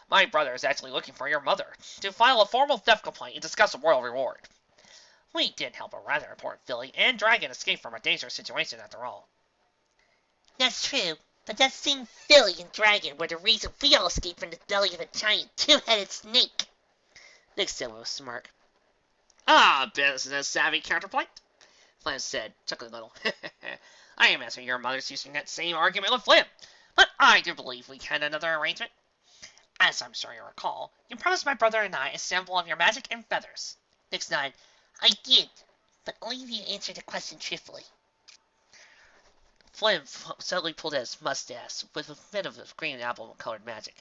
My brother is actually looking for your mother to file a formal theft complaint and discuss a royal reward. We did help a rather important filly and dragon escape from a dangerous situation after all. That's true, but that same filly and dragon were the reason we all escaped from the belly of a giant two-headed snake. Nix said with a smirk. Ah, business-savvy counterpoint, Flam said, chuckling a little. I imagine your mother's using that same argument with Flim, but I do believe we had another arrangement. As I'm sure you recall, you promised my brother and I a sample of your magic and feathers. Nix nodded. I did, but only if you answered the question truthfully. Flim suddenly pulled at his mustache with a bit of green apple-colored magic.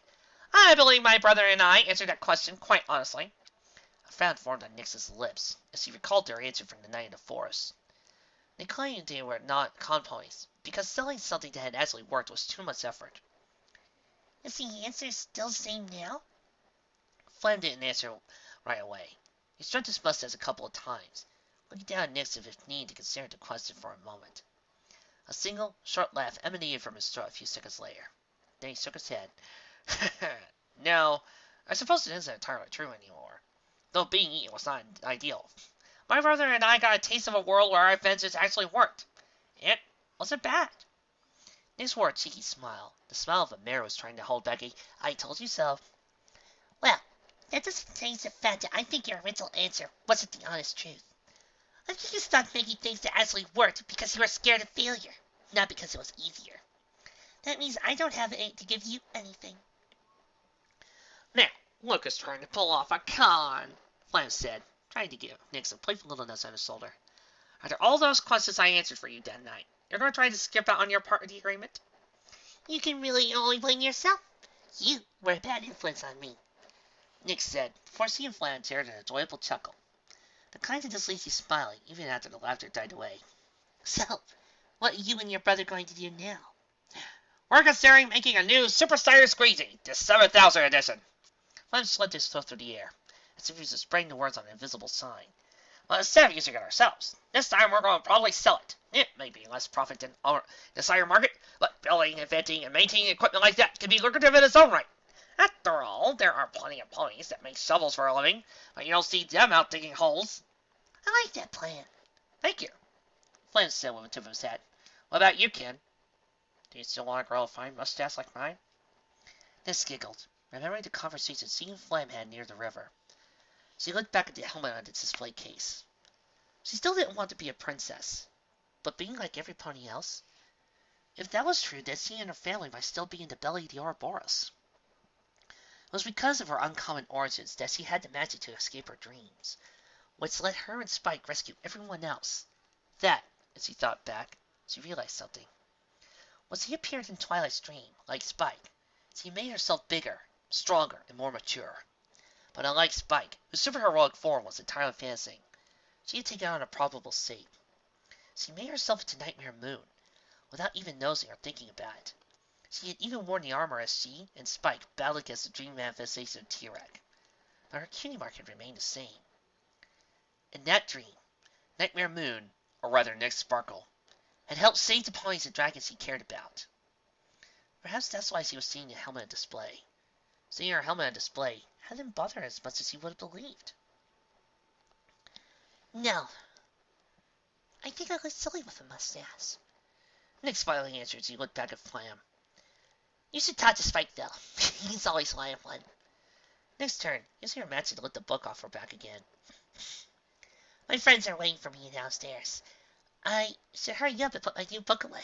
I believe my brother and I answered that question quite honestly. A frown formed on Nix's lips as he recalled their answer from the night in the forest. They claimed they were not con ponies, because selling something that had actually worked was too much effort. Is the answer still the same now? Flam didn't answer right away. He stroked his mustache a couple of times, looking down at Nix as if needing to consider the question for a moment. A single, short laugh emanated from his throat a few seconds later. Then he shook his head. No, I suppose it isn't entirely true anymore. Though being eaten was not ideal. My brother and I got a taste of a world where our vengeance actually worked. It wasn't bad. Nix wore a cheeky smile, the smile of a mare who was trying to hold back a "I told you so." Well, that doesn't change the fact that I think your original answer wasn't the honest truth. I think you stopped making things that actually worked because you were scared of failure, not because it was easier. That means I don't have to give you anything. Now, Lucas trying to pull off a con, Flam said, trying to give Nix a playful little nudge on his shoulder. After all those questions I answered for you that night, you're going to try to skip out on your part of the agreement? You can really only blame yourself. You were a bad influence on me, Nix said, before seeing Flam tear an enjoyable chuckle. The kind that just leaves you smiling even after the laughter died away. So, what are you and your brother going to do now? We're considering making a new Super Cider Squeezy, the 7,000 edition. Flam slipped his throat through the air, as if he was spreading the words on an invisible sign. Well, instead of using it ourselves, this time we're going to probably sell it. It may be less profit than the cider market, but building, inventing, and maintaining equipment like that can be lucrative in its own right. After all, there are plenty of ponies that make shovels for a living, but you don't see them out digging holes. I like that plan. Thank you, Flam said with a tip of his hat. What about you, kid? Do you still want to grow a fine mustache like mine? Nix giggled, remembering the conversation she and Flam had near the river. She looked back at the helmet on its display case. She still didn't want to be a princess, but being like every pony else, if that was true, then she and her family might still be in the belly of the Ouroboros. was because of her uncommon origins that she had the magic to escape her dreams, which let her and Spike rescue everyone else. That, as she thought back, she realized something. When she appeared in Twilight's dream, like Spike, she made herself bigger, stronger, and more mature. But unlike Spike, whose superheroic form was entirely fantasy, she had taken on a probable shape. She made herself into Nightmare Moon, without even nosing or thinking about it. She had even worn the armor as she and Spike battled against the dream manifestation of T-Rex. But her cutie mark had remained the same. In that dream, Nightmare Moon, or rather Nick Sparkle, had helped save the ponies and dragons he cared about. Perhaps that's why she was seeing the helmet on display. Seeing her helmet on display hadn't bothered her as much as he would have believed. No. I think I look silly with a mustache. Nick smiling answered as he looked back at Flam. You should talk to Spike, though. He's always lying one. Nick's turn. Using her match to lift the book off her back again. My friends are waiting for me downstairs. I should hurry up and put my new book away.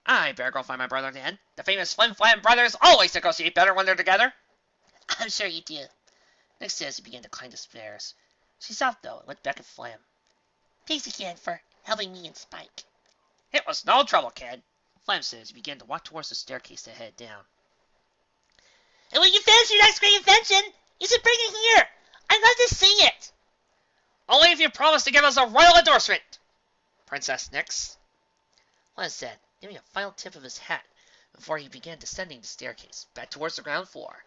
I better go find my brother then. The famous Flim Flam brothers always negotiate better when they're together. I'm sure you do. Nick said as he began to climb the stairs. She stopped, though, and looked back at Flam. Thanks again for helping me and Spike. It was no trouble, kid. Flam said as he began to walk towards the staircase that headed down. And when you finish your next great invention, you should bring it here. I'd love to see it. Only if you promise to give us a royal endorsement, Princess Nix. Flam said, giving a final tip of his hat before he began descending the staircase, back towards the ground floor.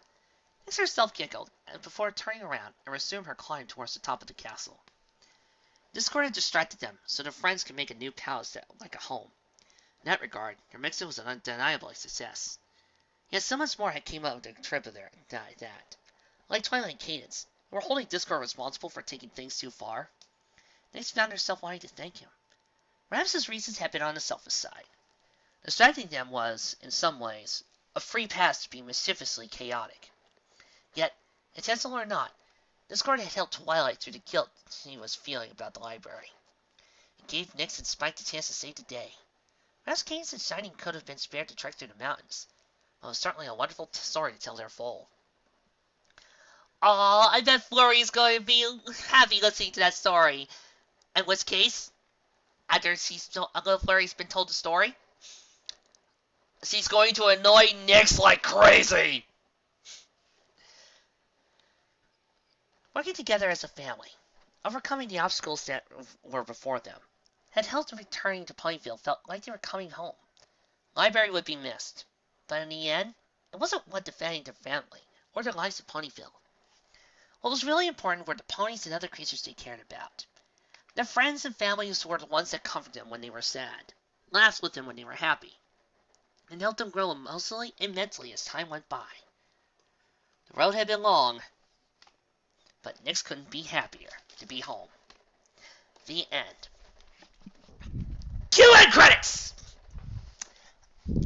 Nix herself giggled before turning around and resumed her climb towards the top of the castle. Discord had distracted them, so their friends could make a new palace like a home. In that regard, their mission was an undeniable success. Yet so much more had came out of the trip of that. Like Twilight and Cadence, who were holding Discord responsible for taking things too far, Nix found herself wanting to thank him. Perhaps his reasons had been on the selfish side. Distracting them was, in some ways, a free pass to be mischievously chaotic. Yet, intentional or not, Discord had helped Twilight through the guilt she was feeling about the library. It gave Nix and Spike the chance to save the day. Perhaps Cadence and Shining could have been spared the trek through the mountains, but it was certainly a wonderful story to tell their foal. Aw, I bet Flurry's going to be happy listening to that story. In which case, after Flurry's been told the story, she's going to annoy Nix like crazy. Working together as a family, overcoming the obstacles that were before them, had helped them returning to Ponyville felt like they were coming home. The library would be missed, but in the end, it wasn't what defending their family or their lives at Ponyville. What was really important were the ponies and other creatures they cared about. Their friends and families were the ones that comforted them when they were sad, laughed with them when they were happy, and helped them grow emotionally and mentally as time went by. The road had been long, but Nix couldn't be happier to be home. The end. Cue end credits!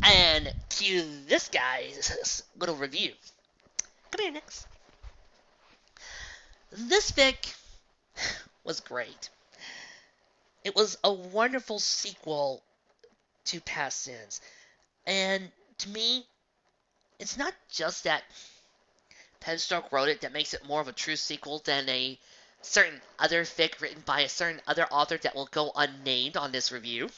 And cue this guy's little review. Come here, Nix. This fic was great. It was a wonderful sequel to Past Sins. And to me, it's not just that Penstroke wrote it that makes it more of a true sequel than a certain other fic written by a certain other author that will go unnamed on this review.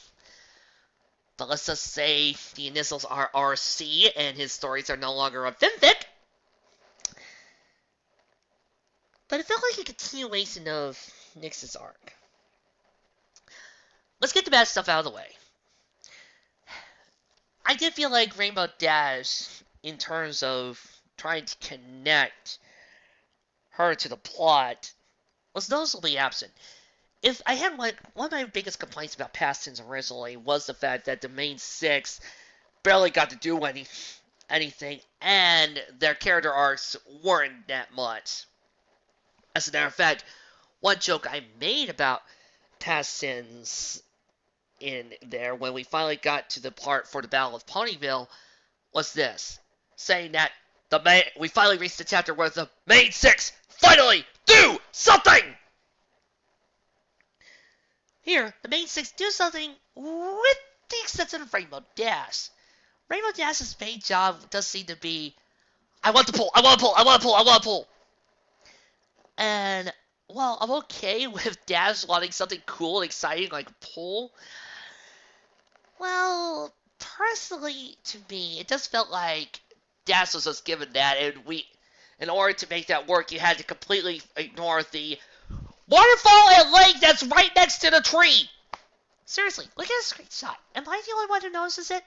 But let's just say the initials are RC and his stories are no longer a fanfic. But it felt like a continuation of Nix's arc. Let's get the bad stuff out of the way. I did feel like Rainbow Dash, in terms of trying to connect her to the plot, was noticeably absent. If I had one of my biggest complaints about Past Sins originally was the fact that the main six barely got to do anything, and their character arcs weren't that much. As a matter of fact, one joke I made about Past Sins in there when we finally got to the part for the Battle of Ponyville was this, saying that we finally reached the chapter where the main six finally do something! Here, the main six do something with the exception of Rainbow Dash. Rainbow Dash's main job does seem to be I want to pull. I want to pull. I want to pull. I want to pull. And while I'm okay with Dash wanting something cool and exciting like a pull, well, personally to me, it just felt like Dash was just given that, and in order to make that work, you had to completely ignore the waterfall and lake that's right next to the tree. Seriously, look at this screenshot. Am I the only one who notices it?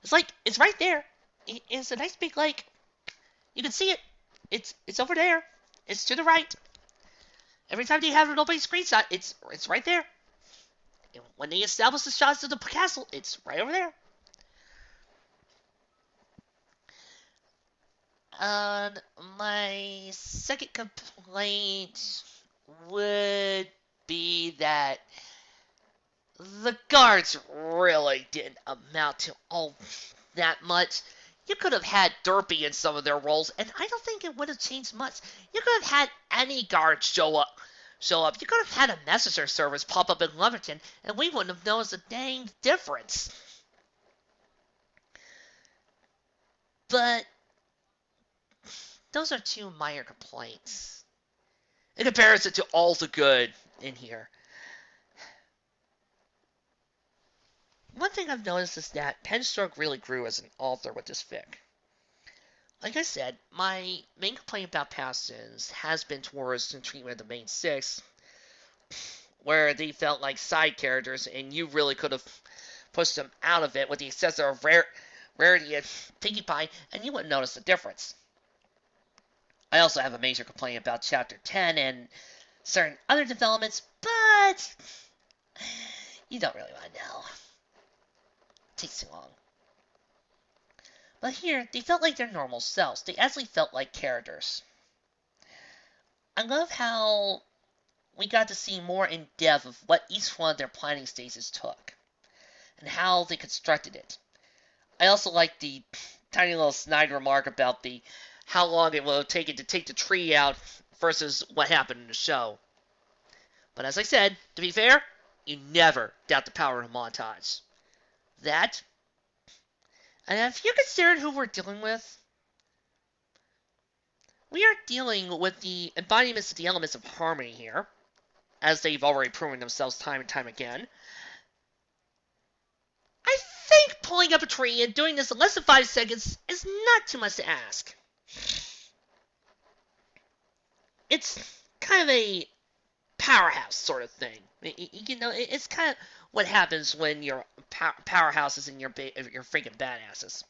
It's like, it's right there. It's a nice big lake. You can see it. It's over there. It's to the right. Every time they have an opening screenshot, it's right there. And when they establish the shots of the castle, it's right over there. And my second complaint would be that the guards really didn't amount to all that much. You could have had Derpy in some of their roles, and I don't think it would have changed much. You could have had any guard show up. You could have had a messenger service pop up in Lumberton, and we wouldn't have noticed a dang difference. But those are two minor complaints in comparison to all the good in here. One thing I've noticed is that Penstroke really grew as an author with this fic. Like I said, my main complaint about Parsons has been towards the treatment of the main six, where they felt like side characters, and you really could have pushed them out of it with the exception of Rarity and Pinkie Pie, and you wouldn't notice the difference. I also have a major complaint about Chapter 10 and certain other developments, but you don't really want to know. It takes too long. But here, they felt like their normal selves. They actually felt like characters. I love how we got to see more in depth of what each one of their planning stages took, and how they constructed it. I also like the tiny little snide remark about how long it will have taken to take the tree out versus what happened in the show. But as I said, to be fair, you never doubt the power of a montage. That, and have you considered who we're dealing with? We are dealing with the embodiments of the elements of harmony here, as they've already proven themselves time and time again. I think pulling up a tree and doing this in less than 5 seconds is not too much to ask. It's kind of a powerhouse sort of thing. You know, it's kind of what happens when your powerhouses and your freaking badasses.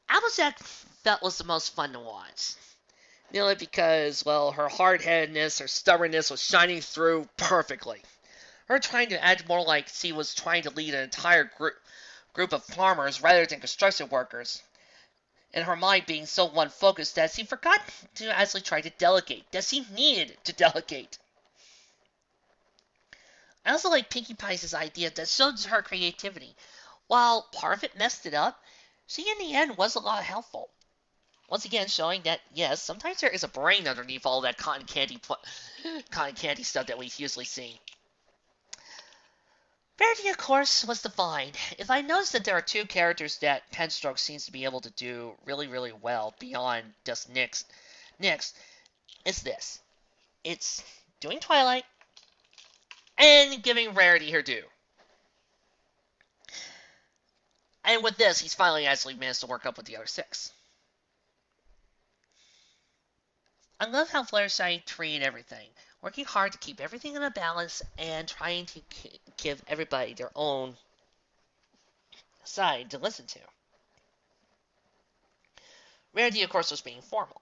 Applejack felt was the most fun to watch. Nearly because, well, her hard-headedness, her stubbornness was shining through perfectly. Her trying to act more like she was trying to lead an entire group of farmers rather than construction workers. And her mind being so one-focused that she forgot to actually try to delegate, that she needed to delegate. I also like Pinkie Pie's idea that shows her creativity. While part of it messed it up, she in the end was a lot helpful. Once again, showing that, yes, sometimes there is a brain underneath all that cotton candy stuff that we usually see. Rarity, of course, was defined. If I notice that there are two characters that Penstroke seems to be able to do really, really well beyond just Nyx, it's this. It's doing Twilight and giving Rarity her due. And with this, he's finally actually managed to work up with the other 6. I love how Fluttershy treated everything, working hard to keep everything in a balance and trying to give everybody their own side to listen to. Rarity, of course, was being formal.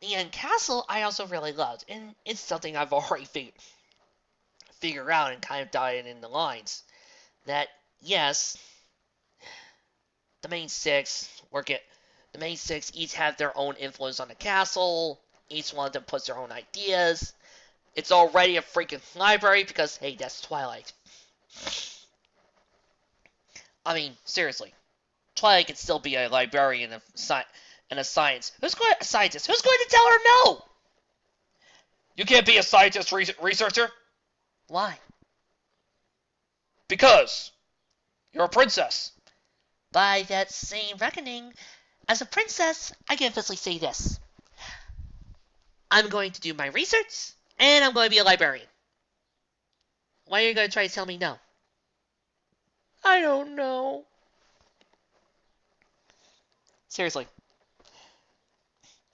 The end castle I also really loved, and it's something I've already figured out and kind of dialed in the lines. That, yes, the main 6 the main 6 each have their own influence on the castle. Each one of them puts their own ideas. It's already a freaking library because, hey, that's Twilight. I mean, seriously. Twilight can still be a librarian and a scientist. Who's going to tell her no? You can't be a scientist researcher. Why? Because you're a princess. By that same reckoning, as a princess, I can officially say this. I'm going to do my research, and I'm going to be a librarian. Why are you going to try to tell me no? I don't know. Seriously.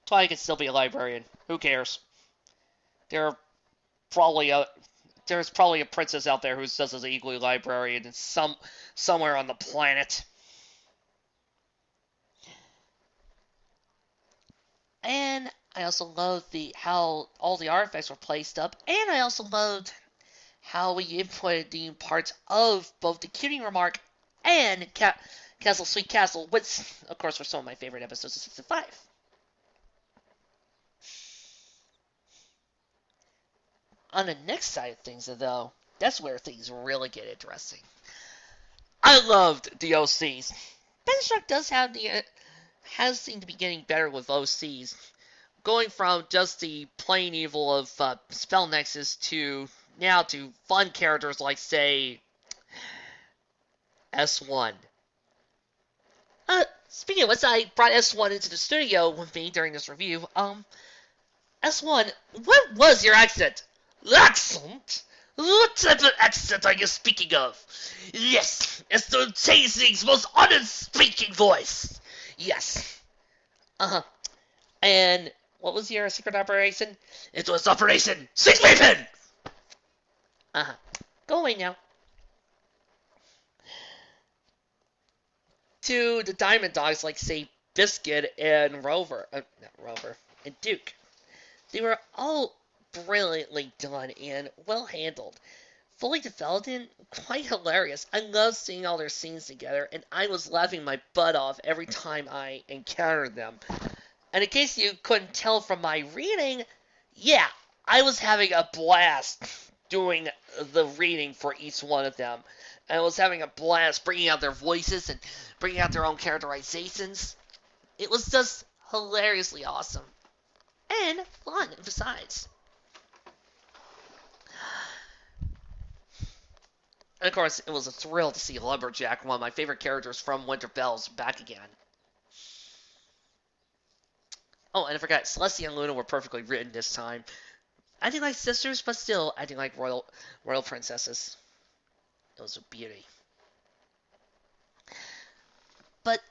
Twilight can still be a librarian. Who cares? There's probably a princess out there who's just as equally librarian in somewhere on the planet. And I also loved how all the artifacts were placed up, and I also loved how we inputted the parts of both the cutie remark and Castle Sweet Castle, which, of course, were some of my favorite episodes of Season 5. On the next side of things, though, that's where things really get interesting. I loved the OCs. Penstruck has seemed to be getting better with OCs, going from just the plain evil of Spell Nexus to now to fun characters like, say, S1. Speaking of which, I brought S1 into the studio with me during this review. S1, what was your accent? Accent? What type of accent are you speaking of? Yes, it's the Chasing's most honest speaking voice. Yes. Uh-huh. And what was your secret operation? It was Operation Six Weapon! Uh-huh. Go away now. To the Diamond Dogs like, say, Biscuit and Rover. Not Rover. And Duke. They were all brilliantly done and well handled. Fully developed and quite hilarious. I love seeing all their scenes together, and I was laughing my butt off every time I encountered them. And in case you couldn't tell from my reading, yeah, I was having a blast doing the reading for each one of them. I was having a blast bringing out their voices and bringing out their own characterizations. It was just hilariously awesome. And fun, besides. And of course, it was a thrill to see Lumberjack, one of my favorite characters from Winter Bells, back again. Oh, and I forgot, Celestia and Luna were perfectly written this time. Acting like sisters, but still acting like royal princesses. It was a beauty. But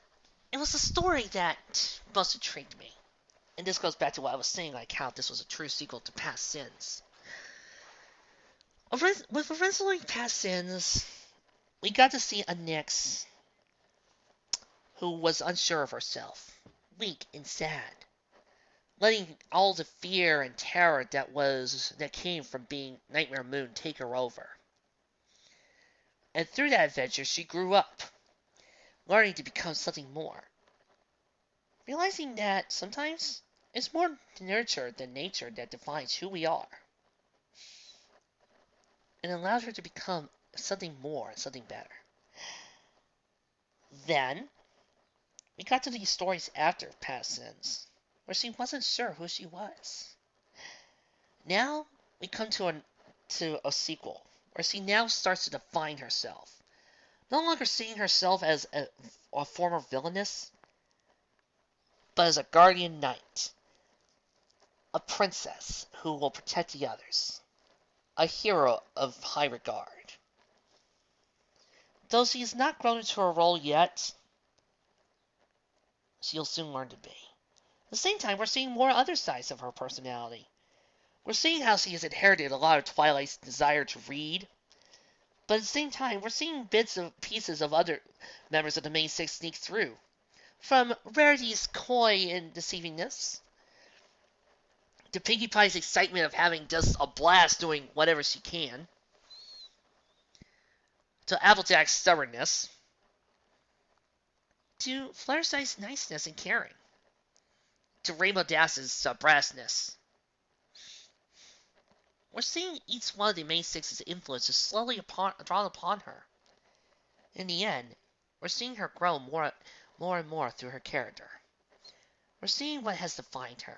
it was the story that most intrigued me. And this goes back to what I was saying, like how this was a true sequel to Past Sins. With Originally Past Sins, we got to see a Nyx who was unsure of herself, weak and sad, letting all the fear and terror that came from being Nightmare Moon take her over. And through that adventure, she grew up, learning to become something more, realizing that sometimes it's more nurture than nature that defines who we are. And allowed her to become something more, something better. Then, we got to these stories after Past Sins, where she wasn't sure who she was. Now, we come to a sequel, where she now starts to define herself. No longer seeing herself as a former villainess, but as a guardian knight. A princess who will protect the others. A hero of high regard. Though she has not grown into her role yet, she'll soon learn to be. At the same time, we're seeing more other sides of her personality. We're seeing how she has inherited a lot of Twilight's desire to read, but at the same time, we're seeing bits of pieces of other members of the main six sneak through. From Rarity's coy and deceivingness, to Pinkie Pie's excitement of having just a blast doing whatever she can, to Applejack's stubbornness, to Fluttershy's niceness and caring, to Rainbow Dash's brassness. We're seeing each one of the main six's influences slowly drawn upon her. In the end, we're seeing her grow more and more through her character. We're seeing what has defined her,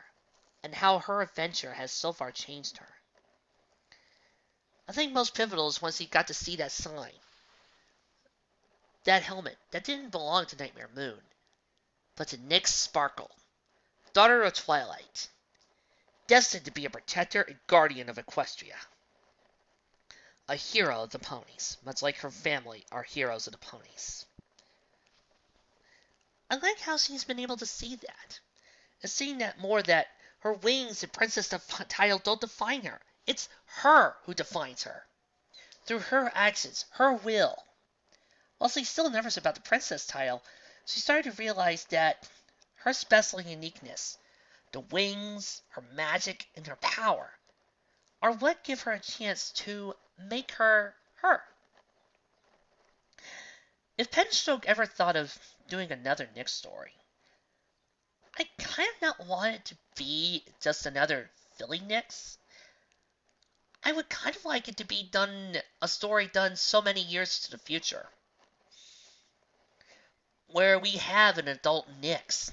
and how her adventure has so far changed her. I think most pivotal is once he got to see that sign, that helmet that didn't belong to Nightmare Moon, but to Nyx Sparkle, daughter of Twilight, destined to be a protector and guardian of Equestria. A hero of the ponies, much like her family are heroes of the ponies. I like how she's been able to see that, and seeing that more that her wings and princess title don't define her. It's her who defines her. Through her actions, her will. While she's still nervous about the princess title, she started to realize that her special uniqueness, the wings, her magic, and her power, are what give her a chance to make her her. If Penstroke ever thought of doing another Nyx story, I kind of not want it to be just another Philly Nyx. I would kind of like it to be a story done so many years to the future, where we have an adult Nyx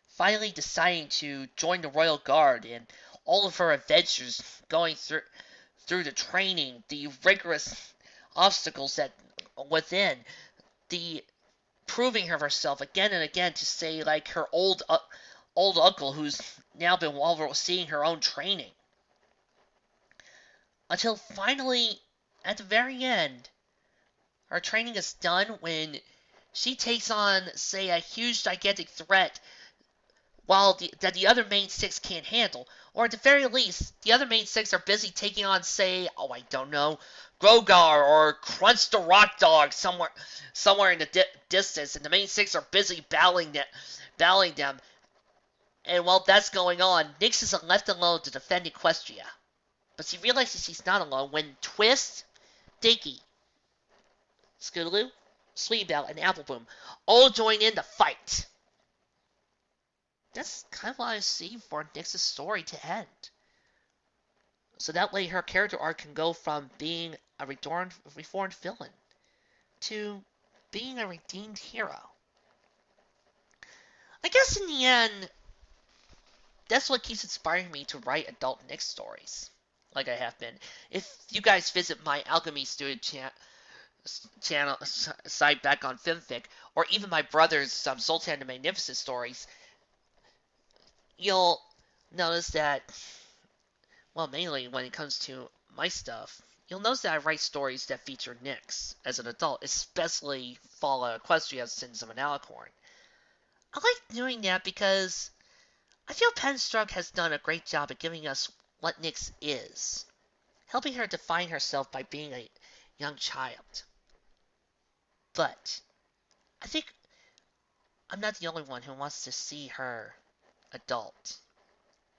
finally deciding to join the Royal Guard and all of her adventures going through the training, the rigorous obstacles that within, the proving of herself again and again to say like her old uncle who's now been overseeing her own training. Until finally, at the very end, her training is done when she takes on, say, a huge gigantic threat that the other main six can't handle. Or at the very least, the other main six are busy taking on, say, I don't know, Grogar or Crunch the Rock Dog somewhere in the distance, and the main six are busy battling them. And while that's going on, Nyx is left alone to defend Equestria. But she realizes she's not alone when Twist, Dinky, Scootaloo, Sweetbell, and Appleboom all join in the fight. That's kind of what I see for Nyx's story to end. So that way her character arc can go from being a reformed villain to being a redeemed hero. I guess in the end, that's what keeps inspiring me to write adult Nyx stories, like I have been. If you guys visit my Alchemy Studio channel site back on Filmfic, or even my brother's Zoltan the Magnificent stories, you'll notice that, well, mainly when it comes to my stuff, you'll notice that I write stories that feature Nyx as an adult, especially Fallout Equestria's Sins of an Alicorn. I like doing that because I feel Penstroke has done a great job at giving us what Nyx is, helping her define herself by being a young child. But I think I'm not the only one who wants to see her adult,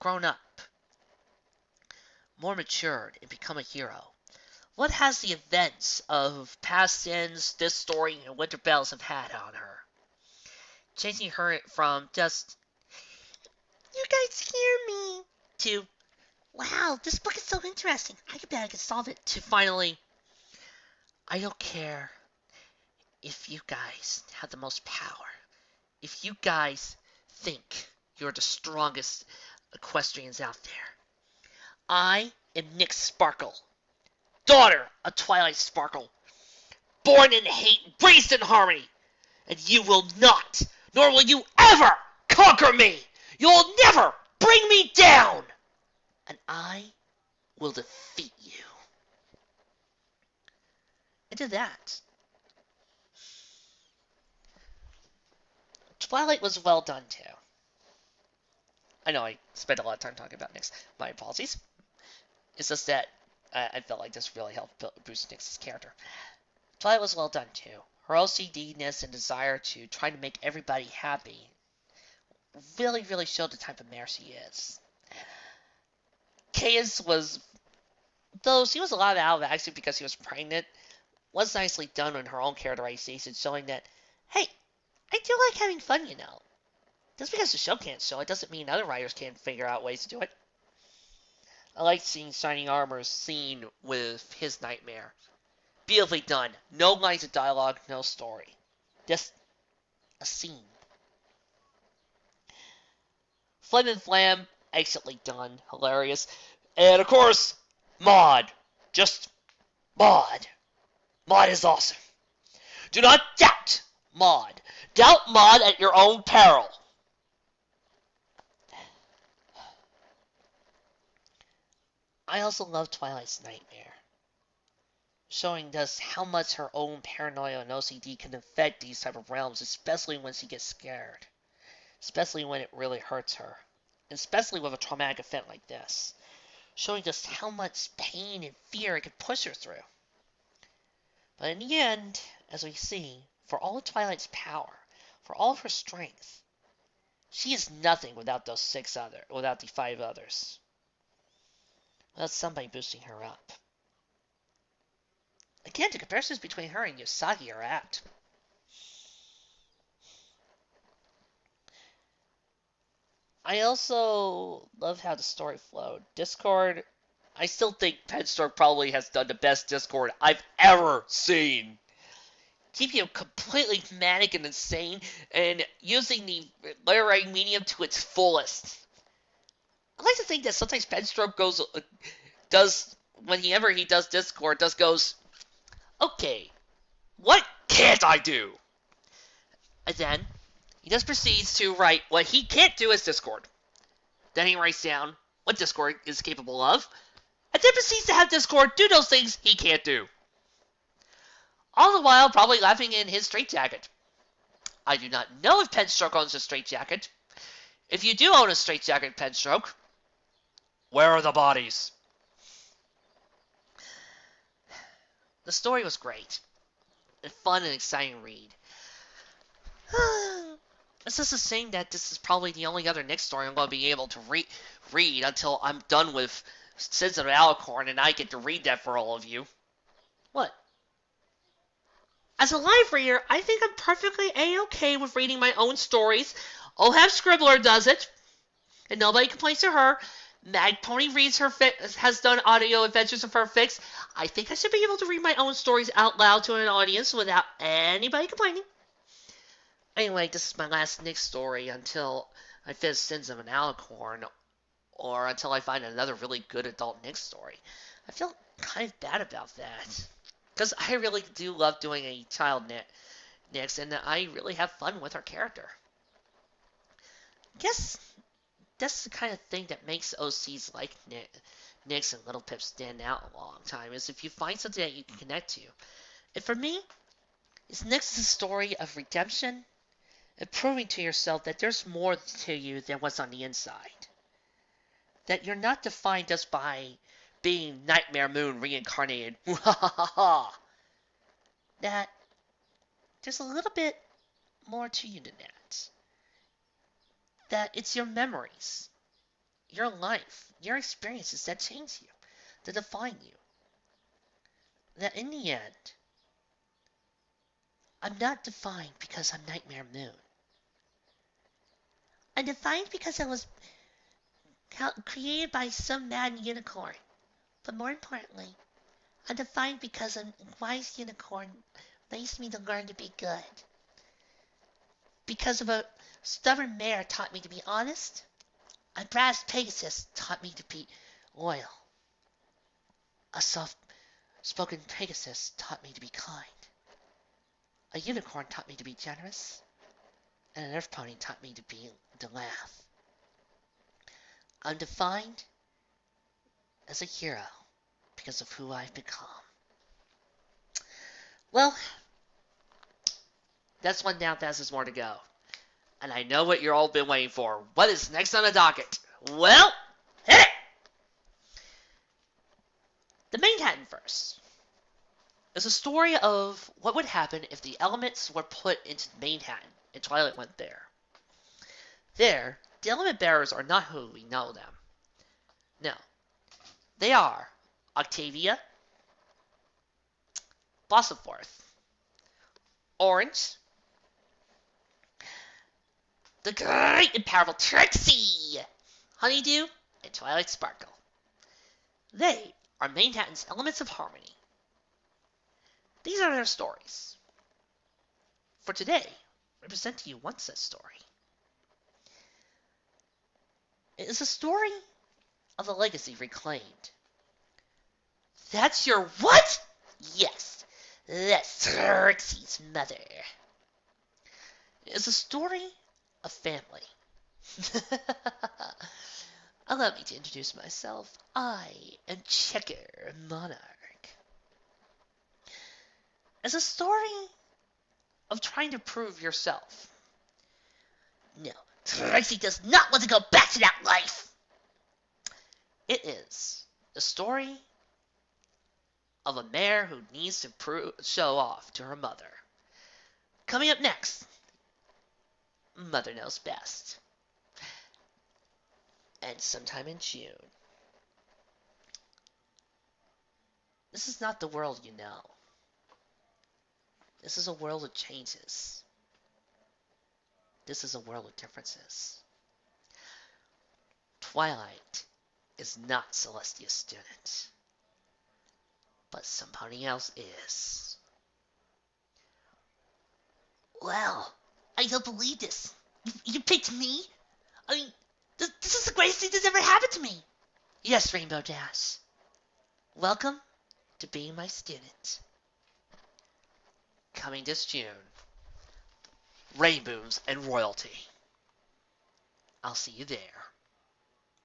grown up, more matured, and become a hero. What has the events of past sins, this story, and Winter Bells have had on her? Changing her from just, you guys scare me, to, wow, this book is so interesting, I bet I can solve it, to finally, I don't care if you guys have the most power. If you guys think you're the strongest equestrians out there, I am Nyx Sparkle, daughter of Twilight Sparkle, born in hate, raised in harmony, and you will not, nor will you ever conquer me. You'll never bring me down, and I will defeat you. And to that, Twilight was well done too. I know I spent a lot of time talking about Nyx. My apologies. It's just that I felt like this really helped boost Nyx's character. Twilight was well done too. Her OCD-ness and desire to try to make everybody happy really, really showed the type of mare she is. Caius was, though she was a lot out of action because she was pregnant, was nicely done in her own characterization, showing that, hey, I do like having fun, you know. Just because the show can't show it doesn't mean other writers can't figure out ways to do it. I like seeing Shining Armor's scene with his nightmare. Beautifully done. No lines of dialogue, no story. Just a scene. Flim and Flam, excellently done. Hilarious. And of course, Maud. Just Maud. Maud is awesome. Do not doubt Maud. Doubt Maud at your own peril. I also love Twilight's nightmare, showing us how much her own paranoia and OCD can affect these type of realms, especially when she gets scared, especially when it really hurts her, and especially with a traumatic event like this, showing just how much pain and fear it could push her through. But in the end, as we see, for all of Twilight's power, for all of her strength, she is nothing without without the 5 others. Without somebody boosting her up. Again, the comparisons between her and Yosagi are apt. I also love how the story flowed. Discord, I still think Penstroke probably has done the best Discord I've ever seen. Keep you completely manic and insane, and using the literary medium to its fullest. I like to think that sometimes Penstroke whenever he does Discord, goes, okay, what can't I do? And then he just proceeds to write what he can't do as Discord. Then he writes down what Discord is capable of, and then proceeds to have Discord do those things he can't do. All the while probably laughing in his straitjacket. I do not know if Penstroke owns a straitjacket. If you do own a straitjacket, Penstroke, where are the bodies? The story was great. A fun and exciting read. It's just a shame that this is probably the only other Nick story I'm going to be able to read until I'm done with Sins of Alicorn and I get to read that for all of you. What? As a live reader, I think I'm perfectly A-okay with reading my own stories. Ohab Scribbler does it, and nobody complains to her. Mag Pony has done audio adventures of her fics. I think I should be able to read my own stories out loud to an audience without anybody complaining. Anyway, this is my last Nick story until I finish Sins of an Alicorn, or until I find another really good adult Nick story. I feel kind of bad about that, because I really do love doing a child Nick's, and I really have fun with her character. I guess that's the kind of thing that makes OCs like Nick's and Little Pip stand out a long time, is if you find something that you can connect to. And for me, Nick's a story of redemption and proving to yourself that there's more to you than what's on the inside. That you're not defined just by being Nightmare Moon reincarnated. That there's a little bit more to you than that. That it's your memories, your life, your experiences that change you, that define you. That in the end, I'm not defined because I'm Nightmare Moon. I'm defined because I was created by some mad unicorn. But more importantly, I'm defined because a wise unicorn raised me to learn to be good. Because of a stubborn mare taught me to be honest. A brass Pegasus taught me to be loyal. A soft-spoken Pegasus taught me to be kind. A unicorn taught me to be generous. And an earth pony taught me to laugh. I'm defined as a hero because of who I've become. Well, that's 1,000 more to go. And I know what you're all been waiting for. What is next on the docket? Well, hit it! The Manhattan Verse is a story of what would happen if the elements were put into Manhattan and Twilight went there. There, the element bearers are not who we know them. No. They are Octavia, Blossomforth, Orange, the great and powerful Trixie, Honeydew, and Twilight Sparkle. They are Manhattan's elements of harmony. These are their stories. For today, I present to you one such story. It is a story of the legacy reclaimed. That's your what? Yes, Yes, Trixie's mother. It's a story of family. Allow me to introduce myself. I am Checker Monarch. It's a story of trying to prove yourself. No, Trixie does not want to go back to that life. It is a story of a mare who needs to show off to her mother. Coming up next, Mother Knows Best. And sometime in June. This is not the world you know. This is a world of changes. This is a world of differences. Twilight is not Celestia's student, but somebody else is. Well, I don't believe this. You picked me? I mean, this is the greatest thing that's ever happened to me. Yes, Rainbow Dash. Welcome to being my student. Coming this June, Rainbows and Royalty. I'll see you there.